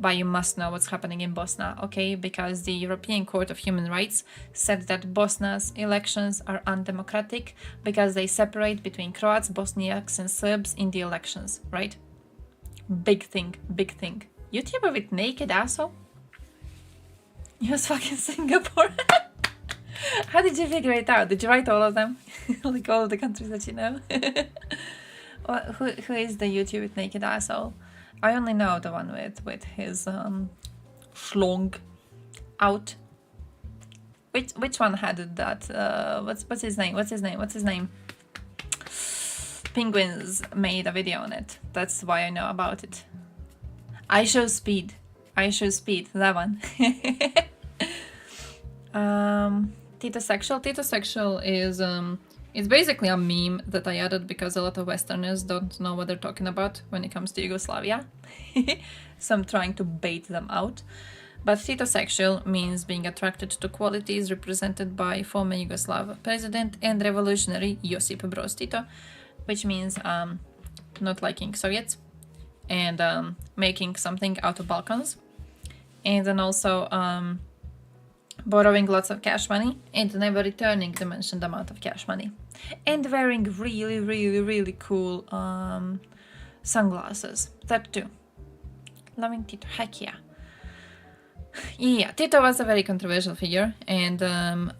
but you must know what's happening in Bosnia, okay? Because the European Court of Human Rights said that Bosnia's elections are undemocratic because they separate between Croats, Bosniaks and Serbs in the elections, right? Big thing, big thing. YouTuber with naked asshole? He was fucking Singapore. How did you figure it out? Did you write all of them? Like all of the countries that you know? Who is the YouTuber with naked asshole? I only know the one with his schlong out. Which one had that? What's his name? Penguins made a video on it. That's why I know about it. I show speed. I should speed, that one. Tito Sexual is it's basically a meme that I added because a lot of Westerners don't know what they're talking about when it comes to Yugoslavia. So I'm trying to bait them out. But Tito Sexual means being attracted to qualities represented by former Yugoslav president and revolutionary Josip Broz Tito, which means not liking Soviets and making something out of Balkans, and then also borrowing lots of cash money and never returning the mentioned amount of cash money, and wearing really, really, really cool sunglasses. That too. Loving Tito, heck yeah. Yeah, Tito was a very controversial figure, and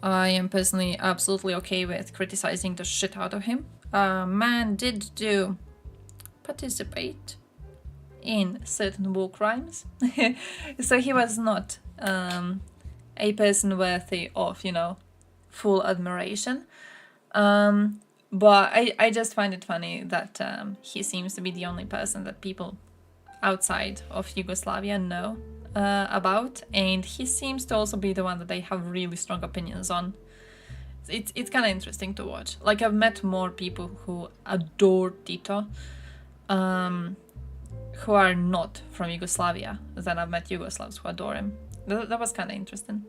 I am personally absolutely okay with criticizing the shit out of him. Man did participate in certain war crimes, so he was not a person worthy of, you know, full admiration. But I just find it funny that he seems to be the only person that people outside of Yugoslavia know about, and he seems to also be the one that they have really strong opinions on. It's kind of interesting to watch. Like, I've met more people who adore Tito, who are not from Yugoslavia, than I've met Yugoslavs who adore him. That was kind of interesting.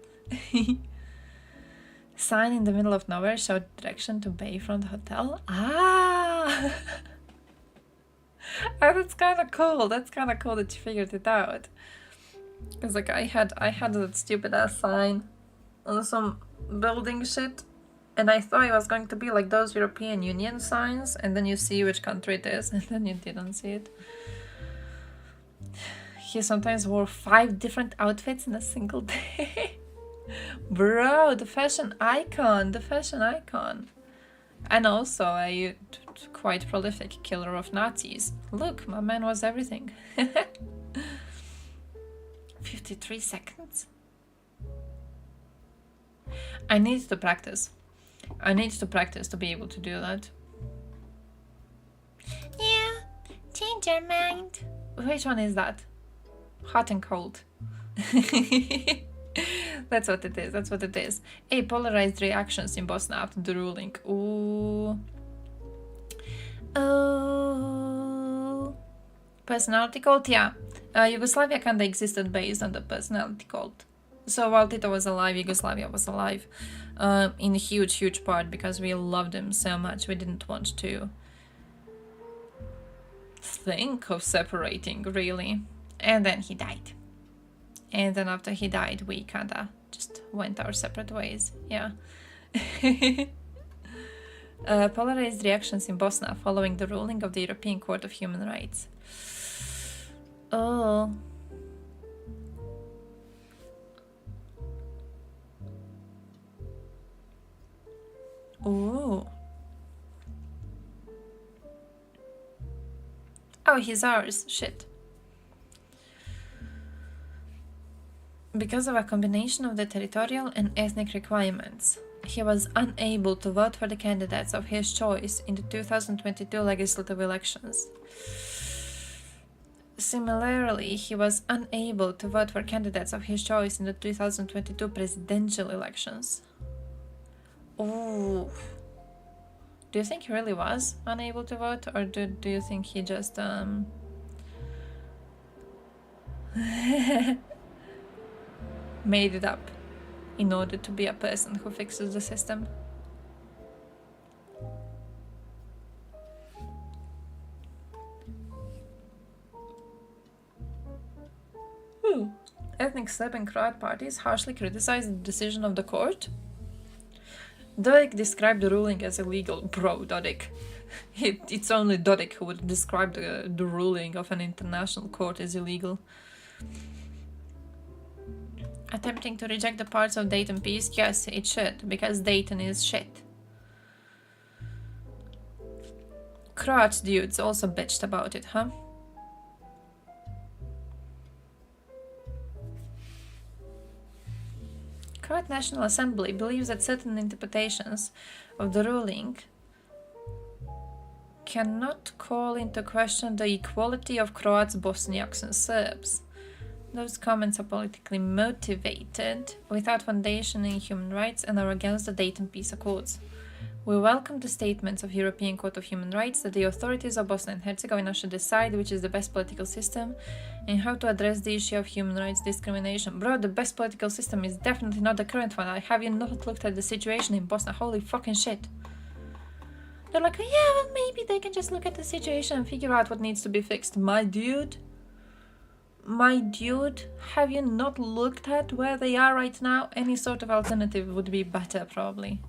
Sign in the middle of nowhere showed direction to Bayfront Hotel. Ah! Oh, that's kind of cool. That's kind of cool that you figured it out. Cause like I had that stupid ass sign on some building shit, and I thought it was going to be like those European Union signs, and then you see which country it is, and then you didn't see it. He sometimes wore 5 different outfits in a single day. Bro, the fashion icon, and also a quite prolific killer of Nazis. Look, my man was everything. 53 seconds? I need to practice. I need to practice to be able to do that. Yeah, change your mind. Which one is that? Hot and cold. That's what it is, that's what it is. Hey, polarized reactions in Bosnia after the ruling. Ooh. Oh. Personality cult? Yeah. Yugoslavia kinda existed based on the personality cult. So while Tito was alive, Yugoslavia was alive. In a huge part because we loved him so much. We didn't want to think of separating, really. And then he died. And then after he died, we kinda just went our separate ways. Yeah. Polarized reactions in Bosnia following the ruling of the European Court of Human Rights. Oh. Ooh. Oh, he's ours. Shit. Because of a combination of the territorial and ethnic requirements, he was unable to vote for the candidates of his choice in the 2022 legislative elections. Similarly, he was unable to vote for candidates of his choice in the 2022 presidential elections. Ooh. Do you think he really was unable to vote, or do you think he just made it up in order to be a person who fixes the system? Ethnic Serb and Croat parties harshly criticized the decision of the court. Dodik described the ruling as illegal. Bro, Dodik. It's only Dodik who would describe the ruling of an international court as illegal. Attempting to reject the parts of Dayton Peace? Yes, it should, because Dayton is shit. Croat dudes also bitched about it, huh? Croat National Assembly believes that certain interpretations of the ruling cannot call into question the equality of Croats, Bosniaks and Serbs. Those comments are politically motivated, without foundation in human rights, and are against the Dayton Peace Accords. We welcome the statements of European Court of Human Rights that the authorities of Bosnia and Herzegovina should decide which is the best political system and how to address the issue of human rights discrimination. Bro, the best political system is definitely not the current one. Have you not looked at the situation in Bosnia? Holy fucking shit. They're like, yeah, well, maybe they can just look at the situation and figure out what needs to be fixed. My dude, have you not looked at where they are right now? Any sort of alternative would be better, probably.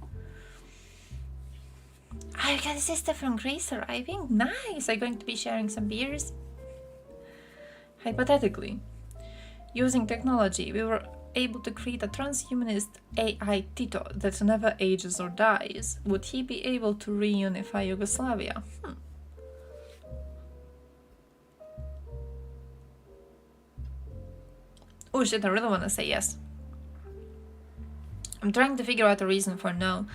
I got a sister from Greece arriving. Nice. I'm going to be sharing some beers. Hypothetically, using technology, we were able to create a transhumanist AI Tito that never ages or dies. Would he be able to reunify Yugoslavia? Oh shit, I really want to say yes. I'm trying to figure out a reason for no.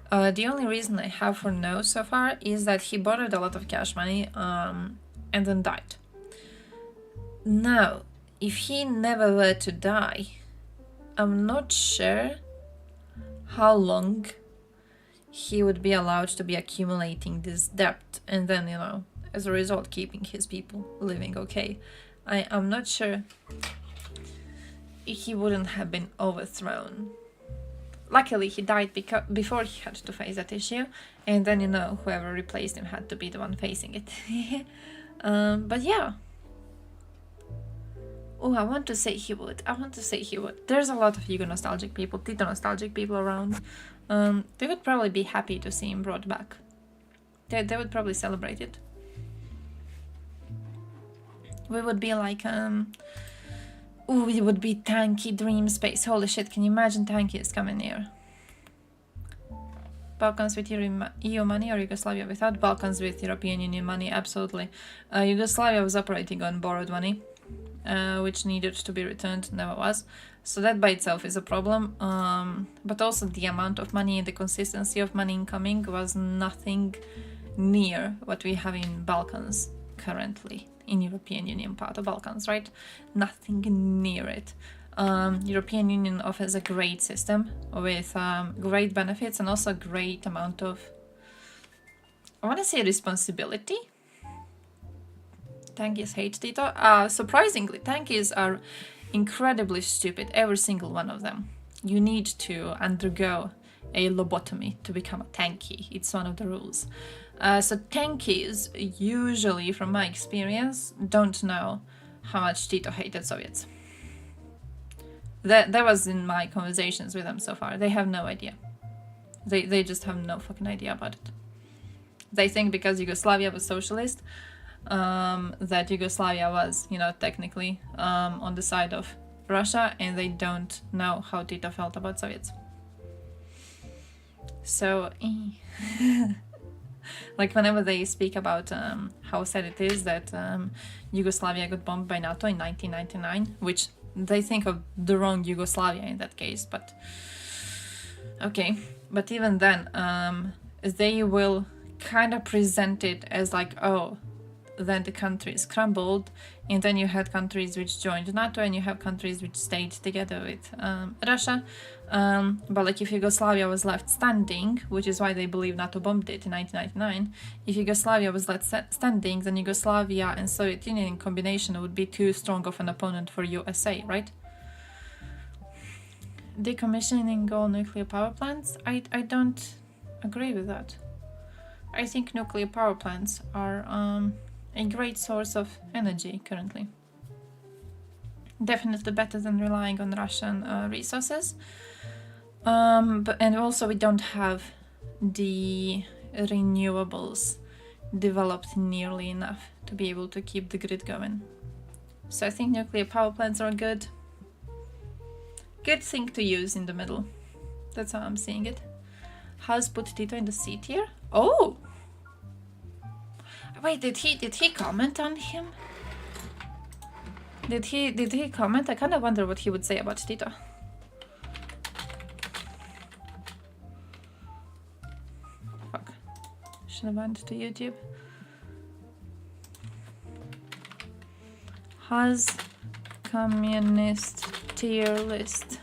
The only reason I have for no so far is that he borrowed a lot of cash money and then died. Now, if he never were to die, I'm not sure how long he would be allowed to be accumulating this debt and then, you know, as a result, keeping his people living okay. I'm not sure he wouldn't have been overthrown. Luckily, he died before he had to face that issue, and then, you know, whoever replaced him had to be the one facing it. But yeah. Oh, I want to say he would. There's a lot of Yugo-nostalgic people, Tito-nostalgic people around. They would probably be happy to see him brought back. They would probably celebrate it. We would be like, ooh, it would be tanky dream space. Holy shit, can you imagine tankies coming here? Balkans with EU money or Yugoslavia without? Balkans with European Union money, absolutely. Yugoslavia was operating on borrowed money, which needed to be returned, never was. So that by itself is a problem. But also the amount of money and the consistency of money incoming was nothing near what we have in Balkans currently. In European Union part of Balkans, right? Nothing near it. European Union offers a great system with great benefits and also a great amount of, I want to say, responsibility. Tankies hate Tito. Surprisingly, tankies are incredibly stupid, every single one of them. You need to undergo a lobotomy to become a tanky. It's one of the rules. So tankies, usually, from my experience, don't know how much Tito hated Soviets. That was in my conversations with them so far. They have no idea. They just have no fucking idea about it. They think because Yugoslavia was socialist, that Yugoslavia was, you know, technically on the side of Russia, and they don't know how Tito felt about Soviets. So, like whenever they speak about how sad it is that Yugoslavia got bombed by NATO in 1999, which they think of the wrong Yugoslavia in that case, but okay. But even then, they will kind of present it as like, oh, then the countries crumbled, and then you had countries which joined NATO, and you have countries which stayed together with Russia. But like if Yugoslavia was left standing, which is why they believe NATO bombed it in 1999, if Yugoslavia was left standing, then Yugoslavia and Soviet Union in combination would be too strong of an opponent for USA, right? Decommissioning all nuclear power plants? I don't agree with that. I think nuclear power plants are a great source of energy currently. Definitely better than relying on Russian resources. And also we don't have the renewables developed nearly enough to be able to keep the grid going. So I think nuclear power plants are a good thing to use in the middle. That's how I'm seeing it. How's put Tito in the C tier? Oh! Wait, did he comment on him? Did he comment? I kind of wonder what he would say about Tito. Fuck. Should have went to YouTube. Communist tier list.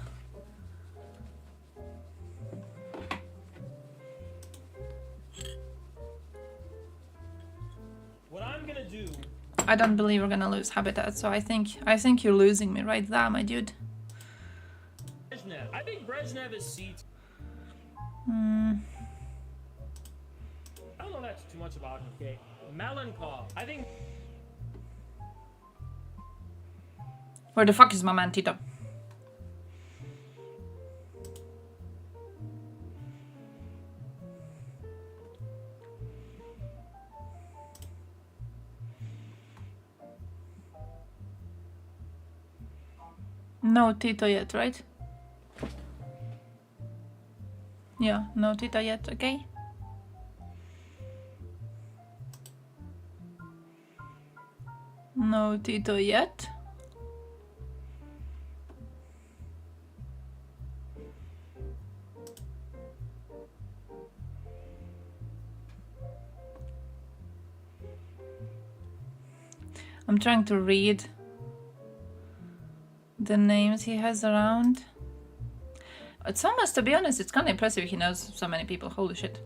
What I'm gonna do. I don't believe we're gonna lose habitat, so I think you're losing me right there, my dude. Brezhnev. I think Brezhnev is C. Hmm. I don't know that's too much about him. Okay. Malenkov. I think. Where the fuck is my man Tito? No Tito yet, right? Yeah, no Tito yet, okay? No Tito yet. I'm trying to read the names he has around. It's almost, to be honest, it's kind of impressive he knows so many people. Holy shit.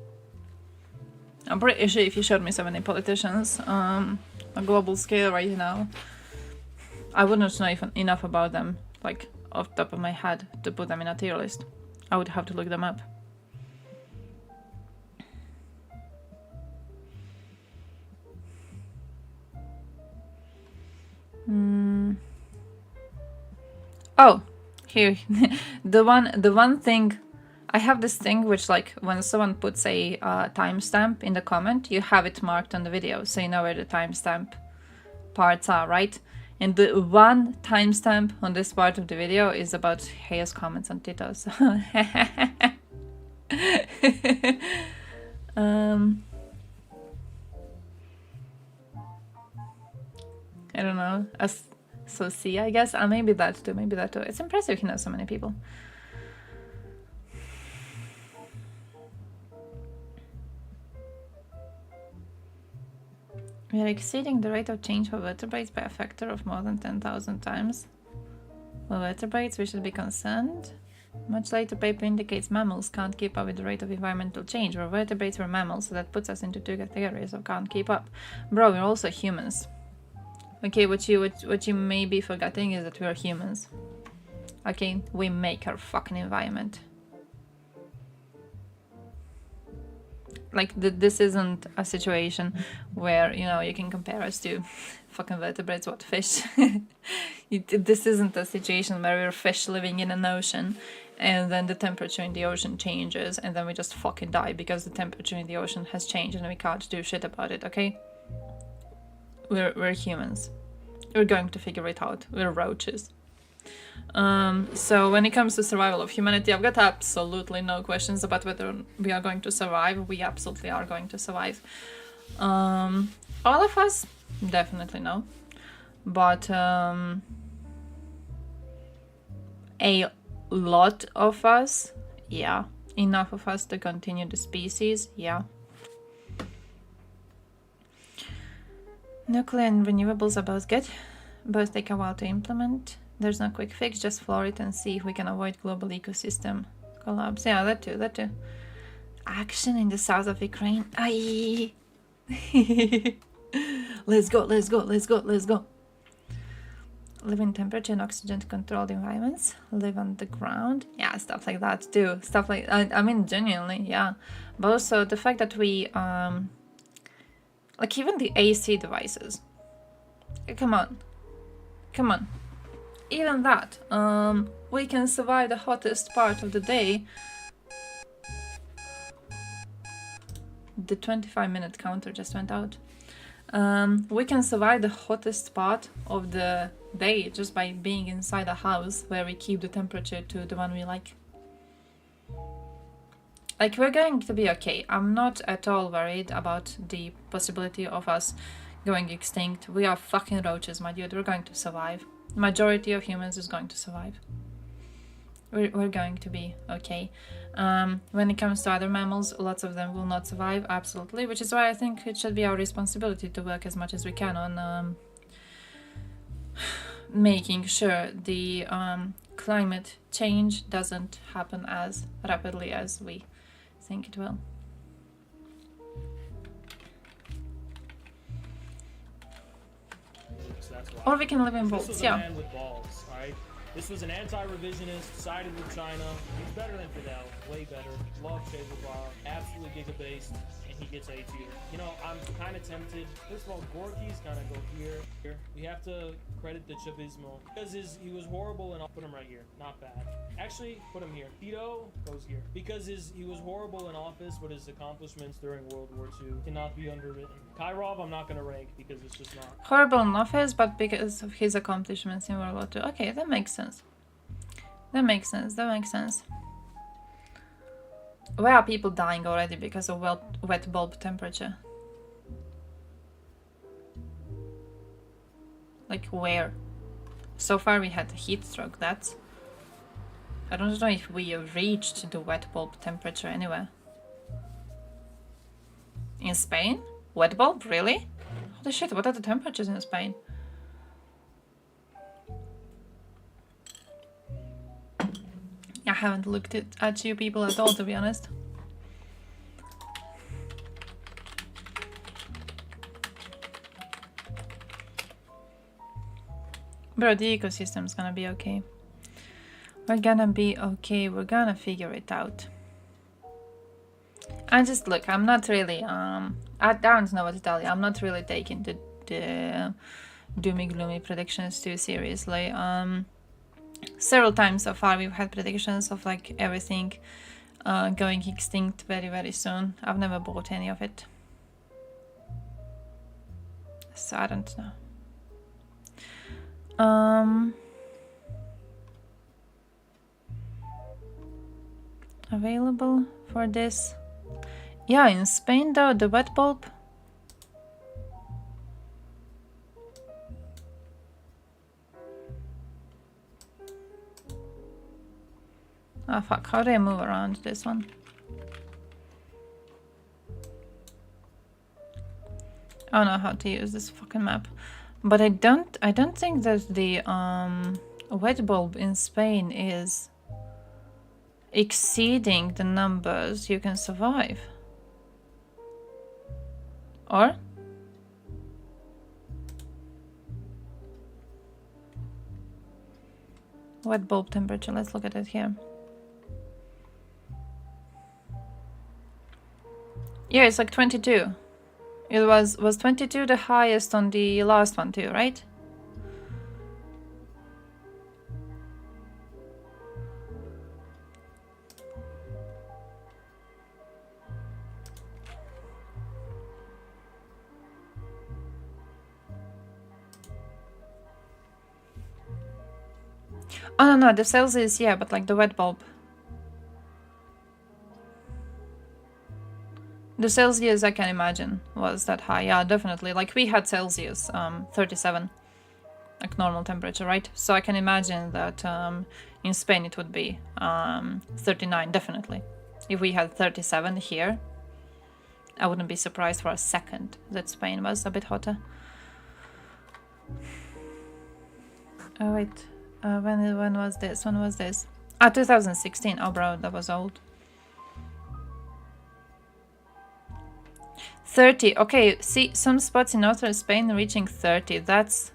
I'm pretty sure if you showed me so many politicians on a global scale right now, I wouldn't know enough about them, like off the top of my head, to put them in a tier list. I would have to look them up. Oh, here. the one thing, I have this thing which, like, when someone puts a timestamp in the comment, you have it marked on the video, so you know where the timestamp parts are, right? And the one timestamp on this part of the video is about Hayes' comments on Tito. So I don't know. So C, I guess. Maybe that too. Maybe that too. It's impressive he knows so many people. We are exceeding the rate of change for vertebrates by a factor of more than 10,000 times. For vertebrates, we should be concerned. Much later paper indicates mammals can't keep up with the rate of environmental change. We're vertebrates, we're mammals, so that puts us into two categories of can't keep up. Bro, we're also humans. Okay, what you may be forgetting is that we are humans. Okay, we make our fucking environment. Like, this isn't a situation where, you know, you can compare us to fucking vertebrates, what, fish? This isn't a situation where we're fish living in an ocean and then the temperature in the ocean changes and then we just fucking die because the temperature in the ocean has changed and we can't do shit about it, okay? We're humans. We're going to figure it out. We're roaches. So when it comes to survival of humanity, I've got absolutely no questions about whether we are going to survive. We absolutely are going to survive. All of us? Definitely no. But a lot of us? Yeah. Enough of us to continue the species? Yeah. Nuclear and renewables are both good. Both take a while to implement. There's no quick fix, just floor it and see if we can avoid global ecosystem collapse. Yeah, that too. Action in the south of Ukraine. Aye. Let's go. Live in temperature and oxygen controlled environments. Live on the ground. Yeah, stuff like that too. Stuff like, I mean, genuinely, yeah. But also the fact that we, like even the AC devices. Come on. Even that, we can survive the hottest part of the day. The 25-minute counter just went out. We can survive the hottest part of the day just by being inside a house where we keep the temperature to the one we like. Like, we're going to be okay. I'm not at all worried about the possibility of us going extinct. We are fucking roaches, my dude. We're going to survive. Majority of humans is going to survive. We're going to be okay. When it comes to other mammals, lots of them will not survive, absolutely, which is why I think it should be our responsibility to work as much as we can on making sure the climate change doesn't happen as rapidly as we think it will. So that's why. Or we can live in This bolts, was a yeah. man with balls, alright? This was an anti-revisionist, sided with China. He's better than Fidel, way better. Love Che Guevara, absolutely giga-based, and he gets A tier. You know, I'm kind of tempted. First of all, Gorky's gonna go here. We have to credit the Chavismo because he was horrible, and I'll put him right here. Not bad. Actually, put him here. Tito goes here because he was horrible in office, but his accomplishments during World War II cannot be underwritten. Kyrov, I'm not gonna rank because it's just not. Horrible in office, but because of his accomplishments in World War II. Okay, that makes sense. That makes sense. That makes sense. Why are people dying already because of wet bulb temperature? Like where? So far we had a heat stroke. That's... I don't know if we reached the wet bulb temperature anywhere. In Spain? Wet bulb? Really? Holy shit, what are the temperatures in Spain? I haven't looked at you people at all, to be honest. Bro, the ecosystem's gonna be okay. We're gonna be okay, we're gonna figure it out. And just look, I'm not really, I don't know what to tell you, I'm not really taking the doomy gloomy predictions too seriously. Several times so far we've had predictions of like everything going extinct very, very soon. I've never bought any of it. So I don't know. Available for this. Yeah, in Spain though, the wet bulb. Oh fuck, how do I move around this one? I don't know how to use this fucking map. But I don't think that the wet bulb in Spain is exceeding the numbers you can survive. Or? Wet bulb temperature, let's look at it here. Yeah, it's like 22. It was 22 the highest on the last one too, right? Oh no, the Celsius, yeah, but like the wet bulb. The Celsius, I can imagine, was that high. Yeah, definitely. Like, we had Celsius, 37, like normal temperature, right? So I can imagine that in Spain it would be 39, definitely. If we had 37 here, I wouldn't be surprised for a second that Spain was a bit hotter. Oh, wait. When was this? When was this? Ah, 2016. Oh, bro, that was old. 30. Okay, see, some spots in northern Spain reaching 30. That's...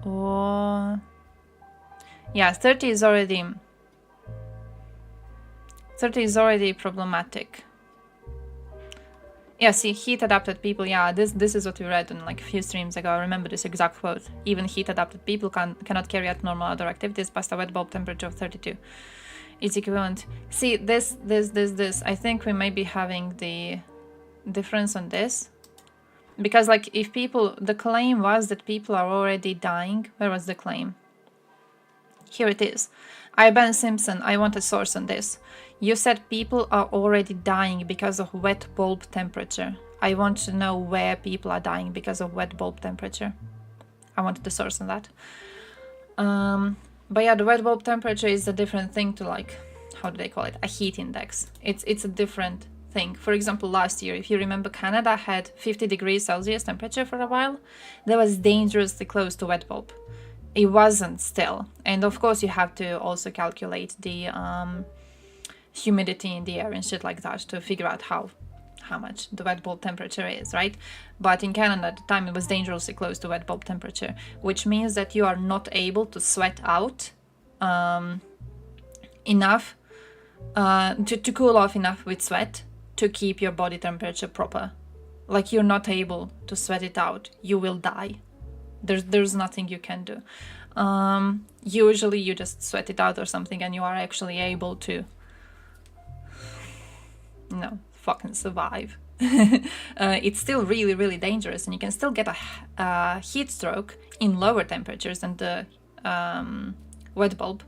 Oh... Yeah, 30 is already... 30 is already problematic. Yeah, see, heat-adapted people, yeah, this is what we read in like a few streams ago. I remember this exact quote. Even heat-adapted people cannot carry out normal outdoor activities past a wet bulb temperature of 32. It's equivalent. See, this. I think we may be having the difference on this. Because, like, if people... The claim was that people are already dying. Where was the claim? Here it is. Ben Simpson, I want a source on this. You said people are already dying because of wet bulb temperature. I want to know where people are dying because of wet bulb temperature. I wanted the source on that. But yeah, the wet bulb temperature is a different thing to, like, how do they call it? A heat index. It's a different thing. For example, last year, if you remember, Canada had 50 degrees Celsius temperature for a while. That was dangerously close to wet bulb. It wasn't still. And of course, you have to also calculate the humidity in the air and shit like that to figure out how much the wet bulb temperature is, right? But in Canada at the time, it was dangerously close to wet bulb temperature, which means that you are not able to sweat out enough to cool off enough with sweat to keep your body temperature proper. Like, you're not able to sweat it out. You will die. There's nothing you can do. Usually you just sweat it out or something and you are actually able to fucking survive. It's still really, really dangerous, and you can still get a heat stroke in lower temperatures than the wet bulb.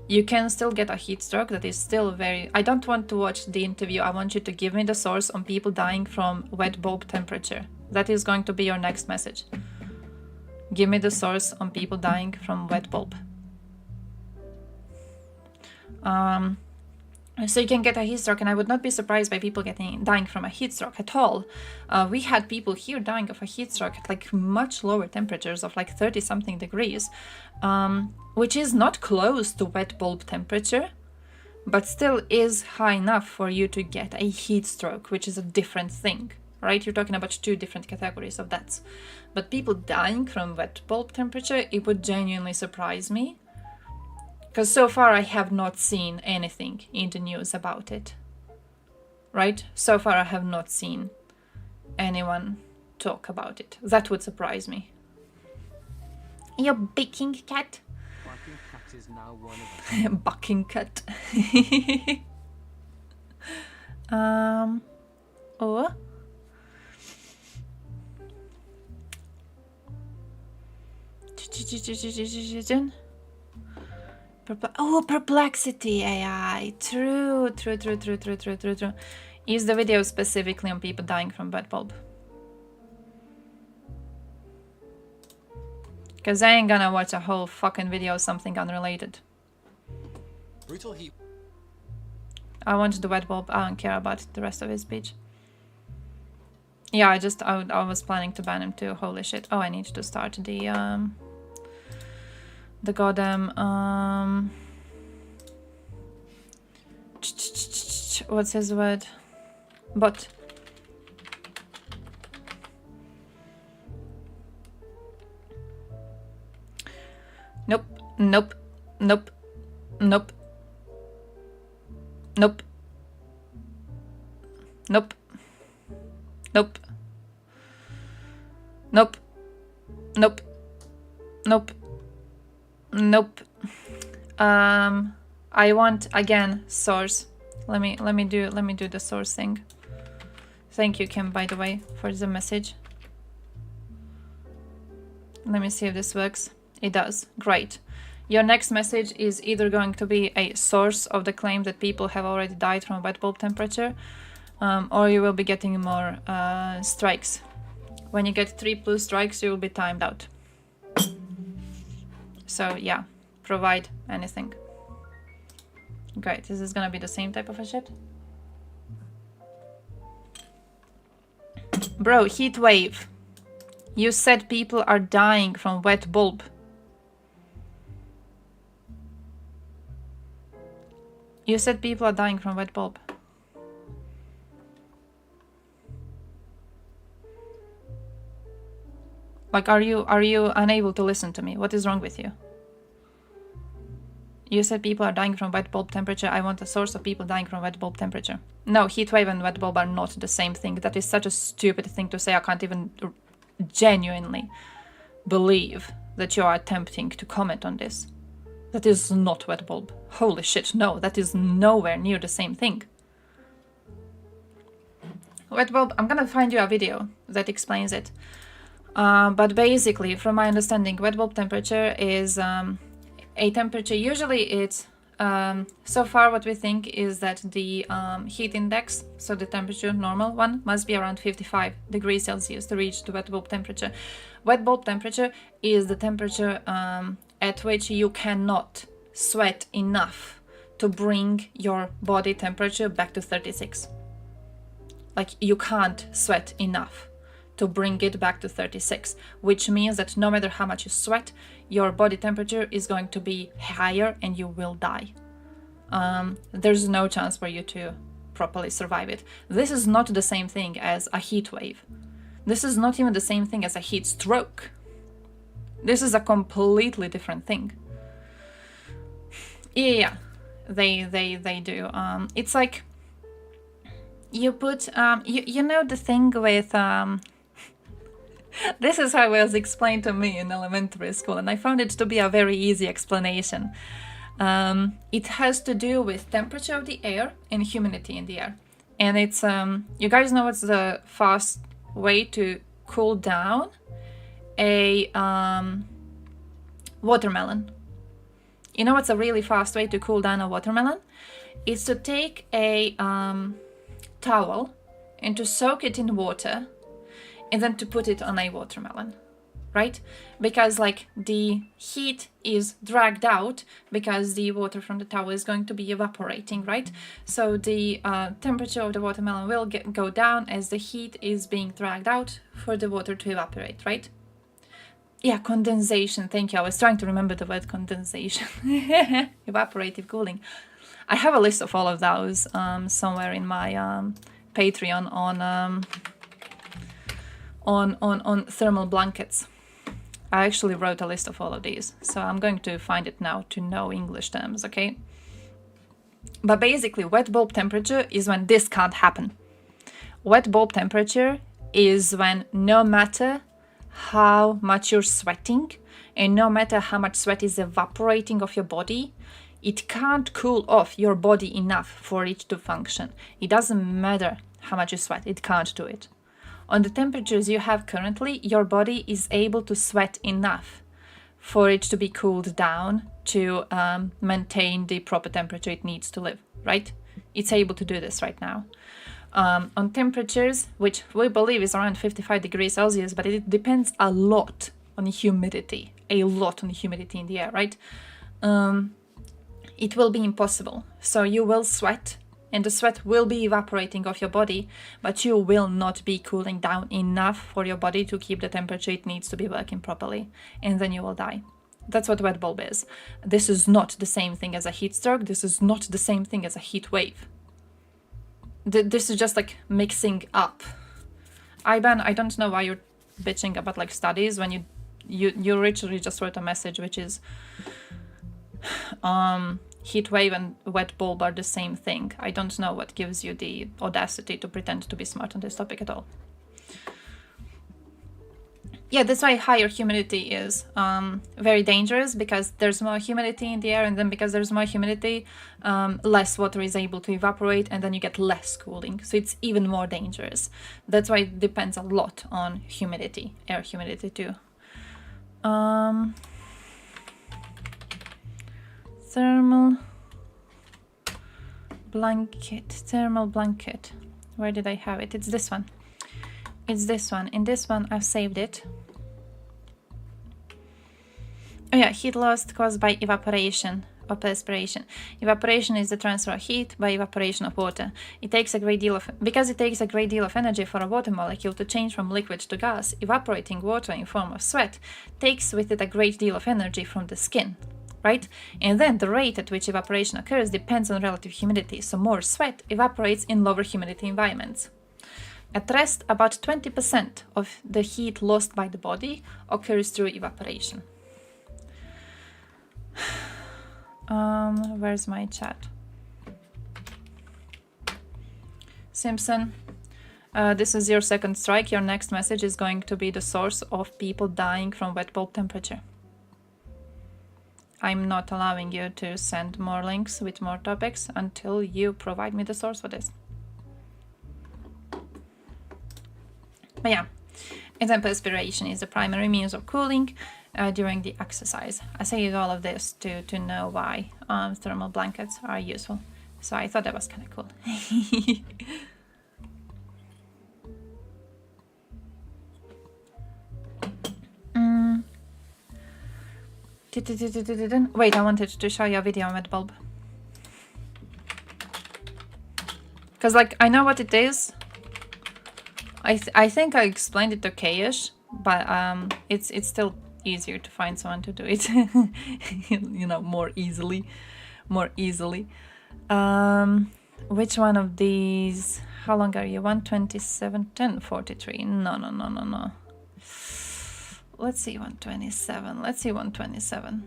You can still get a heat stroke that is still very... I don't want to watch the interview. I want you to give me the source on people dying from wet bulb temperature. That is going to be your next message. Give me the source on people dying from wet bulb. So you can get a heat stroke, and I would not be surprised by people dying from a heat stroke at all. We had people here dying of a heat stroke at like much lower temperatures of like 30-something degrees, which is not close to wet bulb temperature, but still is high enough for you to get a heat stroke, which is a different thing, right? You're talking about two different categories of deaths. But people dying from wet bulb temperature, it would genuinely surprise me. Because so far I have not seen anything in the news about it. Right? So far I have not seen anyone talk about it. That would surprise me. Your baking cat? Barking cat is now one of them. Bucking cat. Oh. Oh, perplexity AI. True. Is the video specifically on people dying from wet bulb? Because I ain't gonna watch a whole fucking video of something unrelated. Brutal heat. I want the wet bulb. I don't care about the rest of his speech. Yeah, I was planning to ban him too. Holy shit. Oh, I need to start the goddamn what's his word? Bot. Nope. Nope. Nope. Nope. Nope. Nope. Nope. Nope. Nope. Nope. Nope. I want again source. Let me do the source thing. Thank you, Kim, by the way, for the message. Let me see if this works. It does. Great. Your next message is either going to be a source of the claim that people have already died from wet bulb temperature, or you will be getting more strikes. When you get 3+ strikes, you will be timed out. So yeah, provide anything. Great, this is gonna be the same type of a shit. Bro, heat wave. You said people are dying from wet bulb. You said people are dying from wet bulb. Like, are you unable to listen to me? What is wrong with you? You said people are dying from wet bulb temperature. I want a source of people dying from wet bulb temperature. No, heat wave and wet bulb are not the same thing. That is such a stupid thing to say. I can't even genuinely believe that you are attempting to comment on this. That is not wet bulb. Holy shit, no, that is nowhere near the same thing. Wet bulb, I'm gonna find you a video that explains it. But basically, from my understanding, wet bulb temperature is a temperature, usually it's, so far what we think is that the heat index, so the temperature, normal one, must be around 55 degrees Celsius to reach the wet bulb temperature. Wet bulb temperature is the temperature at which you cannot sweat enough to bring your body temperature back to 36. like you can't sweat enough to bring it back to 36, which means that no matter how much you sweat, your body temperature is going to be higher and you will die. There's no chance for you to properly survive it. This is not the same thing as a heat wave. This is not even the same thing as a heat stroke. This is a completely different thing. Yeah, they do. It's like you put you know the thing with this is how it was explained to me in elementary school, and I found it to be a very easy explanation. It has to do with temperature of the air and humidity in the air. And it's, you guys know what's the fast way to cool down a watermelon? You know what's a really fast way to cool down a watermelon? It's to take a towel and to soak it in water and then to put it on a watermelon, right? Because like the heat is dragged out because the water from the towel is going to be evaporating, right? So the temperature of the watermelon will go down as the heat is being dragged out for the water to evaporate, right? Yeah, condensation, thank you. I was trying to remember the word condensation. Evaporative cooling. I have a list of all of those somewhere in my Patreon on thermal blankets. I actually wrote a list of all of these, so I'm going to find it now to know English terms, okay? But basically, wet bulb temperature is when this can't happen. Wet bulb temperature is when no matter how much you're sweating and no matter how much sweat is evaporating off your body, it can't cool off your body enough for it to function. It doesn't matter how much you sweat, it can't do it. On the temperatures you have currently, your body is able to sweat enough for it to be cooled down to maintain the proper temperature it needs to live, right? It's able to do this right now. On temperatures, which we believe is around 55 degrees Celsius, but it depends a lot on humidity, in the air, right? It will be impossible. So you will sweat, and the sweat will be evaporating off your body, but you will not be cooling down enough for your body to keep the temperature it needs to be working properly, and then you will die. That's what wet bulb is. This is not the same thing as a heat stroke. This is not the same thing as a heat wave. This is just like mixing up. Ivan, I don't know why you're bitching about like studies when you literally just wrote a message which is heat wave and wet bulb are the same thing. I don't know what gives you the audacity to pretend to be smart on this topic at all. Yeah, that's why higher humidity is very dangerous, because there's more humidity in the air, and then because there's more humidity, less water is able to evaporate, and then you get less cooling. So it's even more dangerous. That's why it depends a lot on humidity, air humidity too. Thermal blanket. Where did I have it? It's this one. It's this one. In this one, I've saved it. Oh yeah, heat loss caused by evaporation or perspiration. Evaporation is the transfer of heat by evaporation of water. Because it takes a great deal of energy for a water molecule to change from liquid to gas, evaporating water in form of sweat takes with it a great deal of energy from the skin, right? And then the rate at which evaporation occurs depends on relative humidity, so more sweat evaporates in lower humidity environments. At rest, about 20% of the heat lost by the body occurs through evaporation. Where's my chat? Simpson, this is your second strike. Your next message is going to be the source of people dying from wet bulb temperature. I'm not allowing you to send more links with more topics until you provide me the source for this. But yeah, and then perspiration is the primary means of cooling during the exercise. I say all of this to know why thermal blankets are useful. So I thought that was kind of cool. Wait, I wanted to show you a video on wet bulb. Because like, I know what it is, I think I explained it okay-ish, but it's still easier to find someone to do it, you know, more easily. Which one of these? How long are you? 127, 1043. No. Let's see 127. Let's see 127.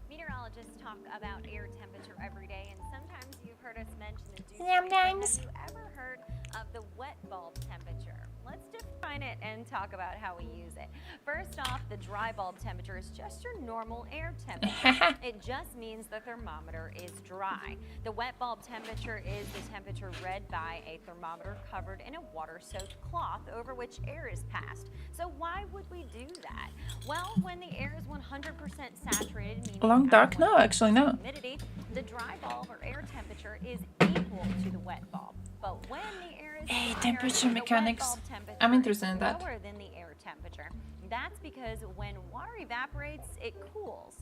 Meteorologists talk about air temperature every day, and sometimes you've heard us mention the dew point. Sometimes. Have you ever heard of the wet bulb temperature? Let's define it and talk about how we use it. First off, the dry bulb temperature is just your normal air temperature. It just means the thermometer is dry. The wet bulb temperature is the temperature read by a thermometer covered in a water-soaked cloth over which air is passed. So why would we do that? Well, when the air is 100% saturated, meaning Long dark? No, actually no. humidity, the dry bulb or air temperature is equal to the wet bulb. But when the air is Hey, higher, temperature the wet mechanics. bulb temperature I'm interested is in that. lower than the air temperature. That's because when water evaporates, it cools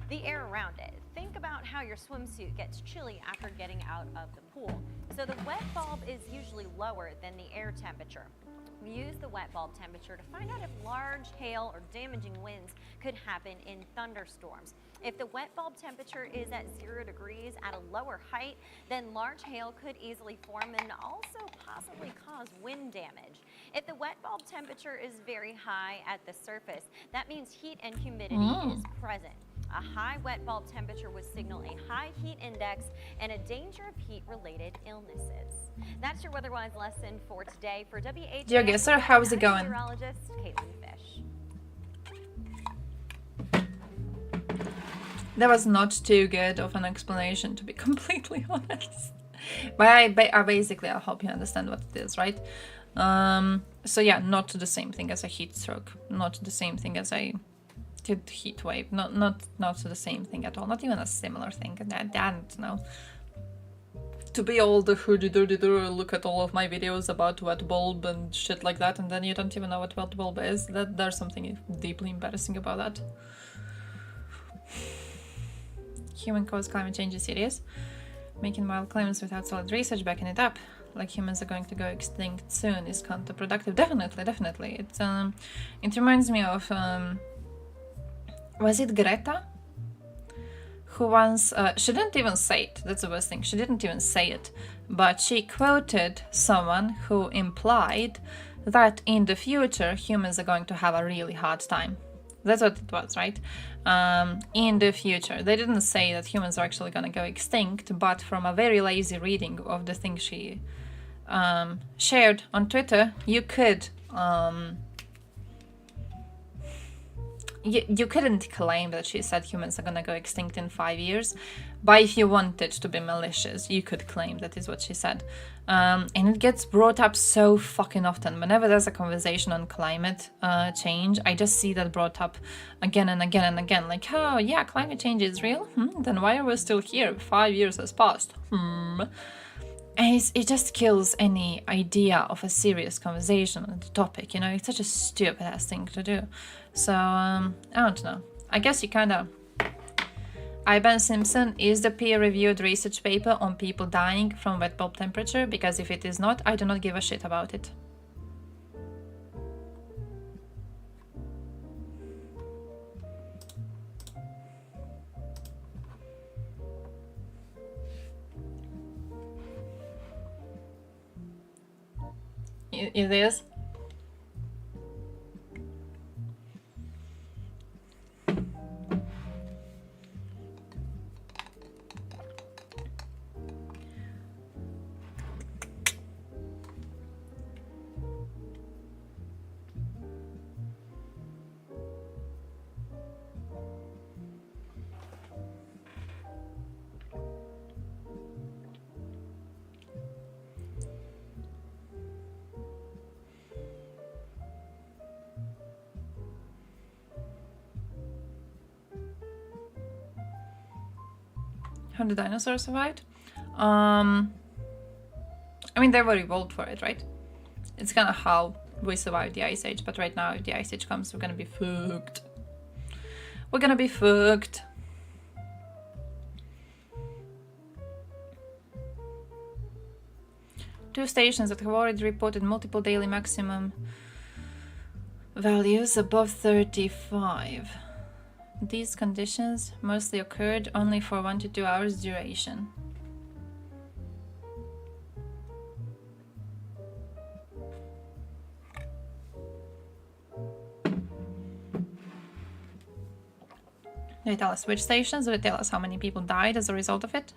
the air around it. Think about how your swimsuit gets chilly after getting out of the pool. So the wet bulb is usually lower than the air temperature. We use the wet bulb temperature to find out if large hail or damaging winds could happen in thunderstorms. If the wet bulb temperature is at 0 degrees at a lower height, then large hail could easily form and also possibly cause wind damage. If the wet bulb temperature is very high at the surface, that means heat and humidity is present. A high wet bulb temperature would signal a high heat index and a danger of heat-related illnesses. That's your WeatherWise lesson for today. For WH, Dear guesser, how's it going? meteorologist Caitlin Fish. That was not too good of an explanation, to be completely honest. But I hope you understand what it is, right? So yeah, not the same thing as a heat stroke, not the same thing as a heat wave, not the same thing at all, not even a similar thing. I don't know. To be all the look at all of my videos about wet bulb and shit like that, and then you don't even know what wet bulb is. There's something deeply embarrassing about that. Human-caused climate change is serious. Making wild claims without solid research backing it up, like humans are going to go extinct soon, is counterproductive. Definitely. It reminds me of was it Greta? Who once she didn't even say it. That's the worst thing. She didn't even say it, but she quoted someone who implied that in the future humans are going to have a really hard time. That's what it was, right? In the future. They didn't say that humans are actually going to go extinct, but from a very lazy reading of the thing she shared on Twitter, you could you couldn't claim that she said humans are going to go extinct in 5 years, but if you wanted to be malicious, you could claim that is what she said. And it gets brought up so fucking often. Whenever there's a conversation on climate change, I just see that brought up again and again and again. Like, oh yeah, climate change is real? Then why are we still here? 5 years has passed. And it just kills any idea of a serious conversation on the topic, you know? It's such a stupid ass thing to do. So, I don't know. I guess you kinda... Ben Simpson, is the peer-reviewed research paper on people dying from wet bulb temperature? Because if it is not, I do not give a shit about it. It is? How the dinosaurs survived? I mean, they were evolved for it, right? It's kind of how we survived the Ice Age, but right now, if the Ice Age comes, we're gonna be fucked. We're gonna be fucked. 2 stations that have already reported multiple daily maximum values above 35. These conditions mostly occurred only for 1 to 2 hours duration. Do they tell us which stations? Do they tell us how many people died as a result of it?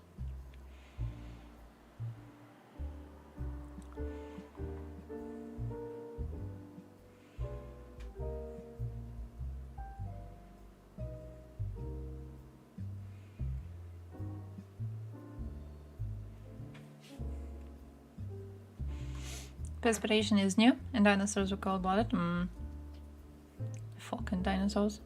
Perspiration is new, and dinosaurs were cold-blooded. Fucking dinosaurs.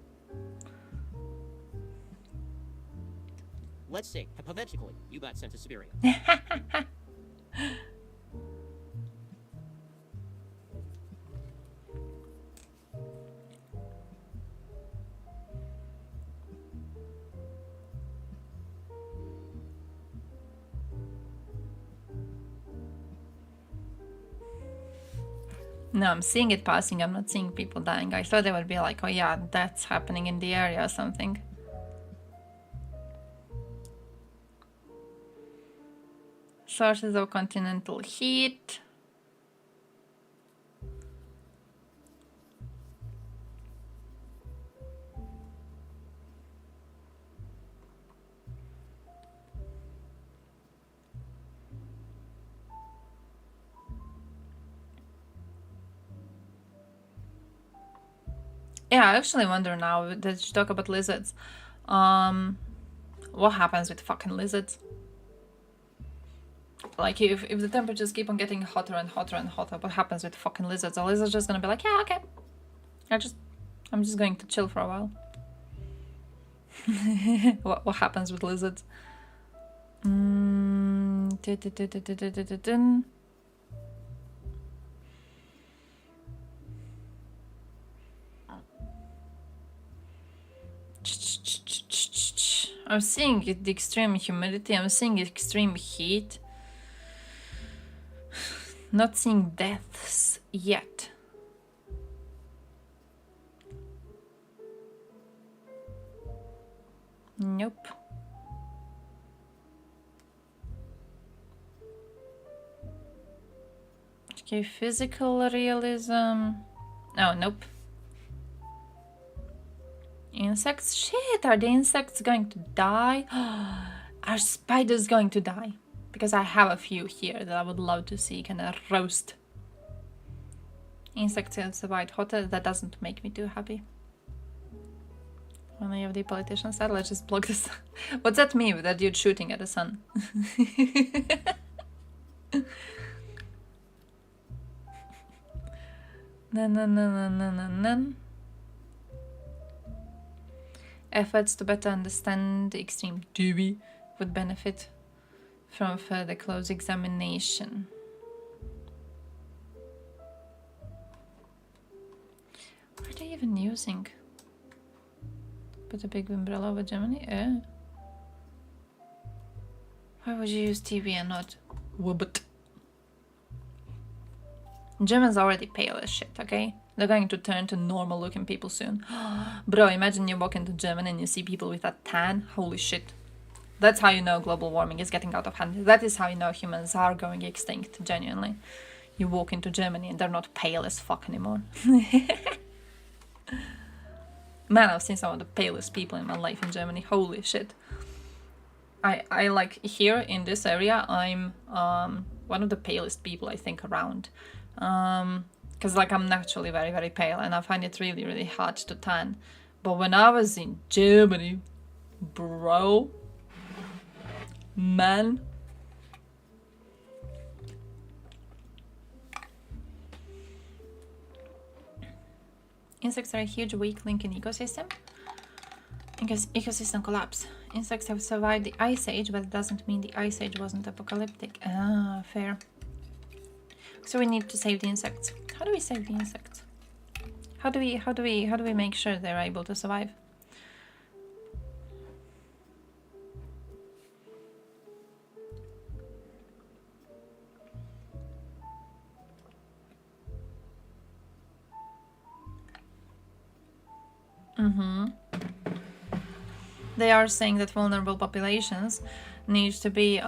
Let's say, hypothetically, you got sent to Siberia. No, I'm seeing it passing, I'm not seeing people dying. I thought they would be like, oh yeah, that's happening in the area or something. Sources of continental heat. Yeah, I actually wonder now that you talk about lizards. What happens with fucking lizards? Like, if the temperatures keep on getting hotter and hotter and hotter, what happens with fucking lizards? Are lizards just gonna be like, yeah, okay. I'm just going to chill for a while. What happens with lizards? I'm seeing the extreme humidity, I'm seeing extreme heat. Not seeing deaths yet. Nope. Okay, physical realism. Oh, nope. Insects? Shit, are the insects going to die? Are spiders going to die? Because I have a few here that I would love to see kind of roast. Insects have survived hotter, that doesn't make me too happy. When I have the politician said, let's just block this. What's that meme with that dude shooting at the sun? Efforts to better understand the extreme dewy would benefit from further close examination. What are they even using? Put a big umbrella over Germany? Why would you use TV and not Wobbit? Germans are already pale as shit, okay? They're going to turn to normal looking people soon. Bro, imagine you walk into Germany and you see people with a tan. Holy shit. That's how you know global warming is getting out of hand. That is how you know humans are going extinct, genuinely. You walk into Germany and they're not pale as fuck anymore. Man, I've seen some of the palest people in my life in Germany. Holy shit. I like, here in this area, I'm one of the palest people I think around. Because like I'm naturally very, very pale and I find it really, really hard to tan. But when I was in Germany, bro, man, insects are a huge weak link in ecosystem. Ecosystem collapse. Insects have survived the Ice Age, but it doesn't mean the Ice Age wasn't apocalyptic. Ah, fair. So we need to save the insects. How do we save the insects? How do we make sure they're able to survive? They are saying that vulnerable populations need to be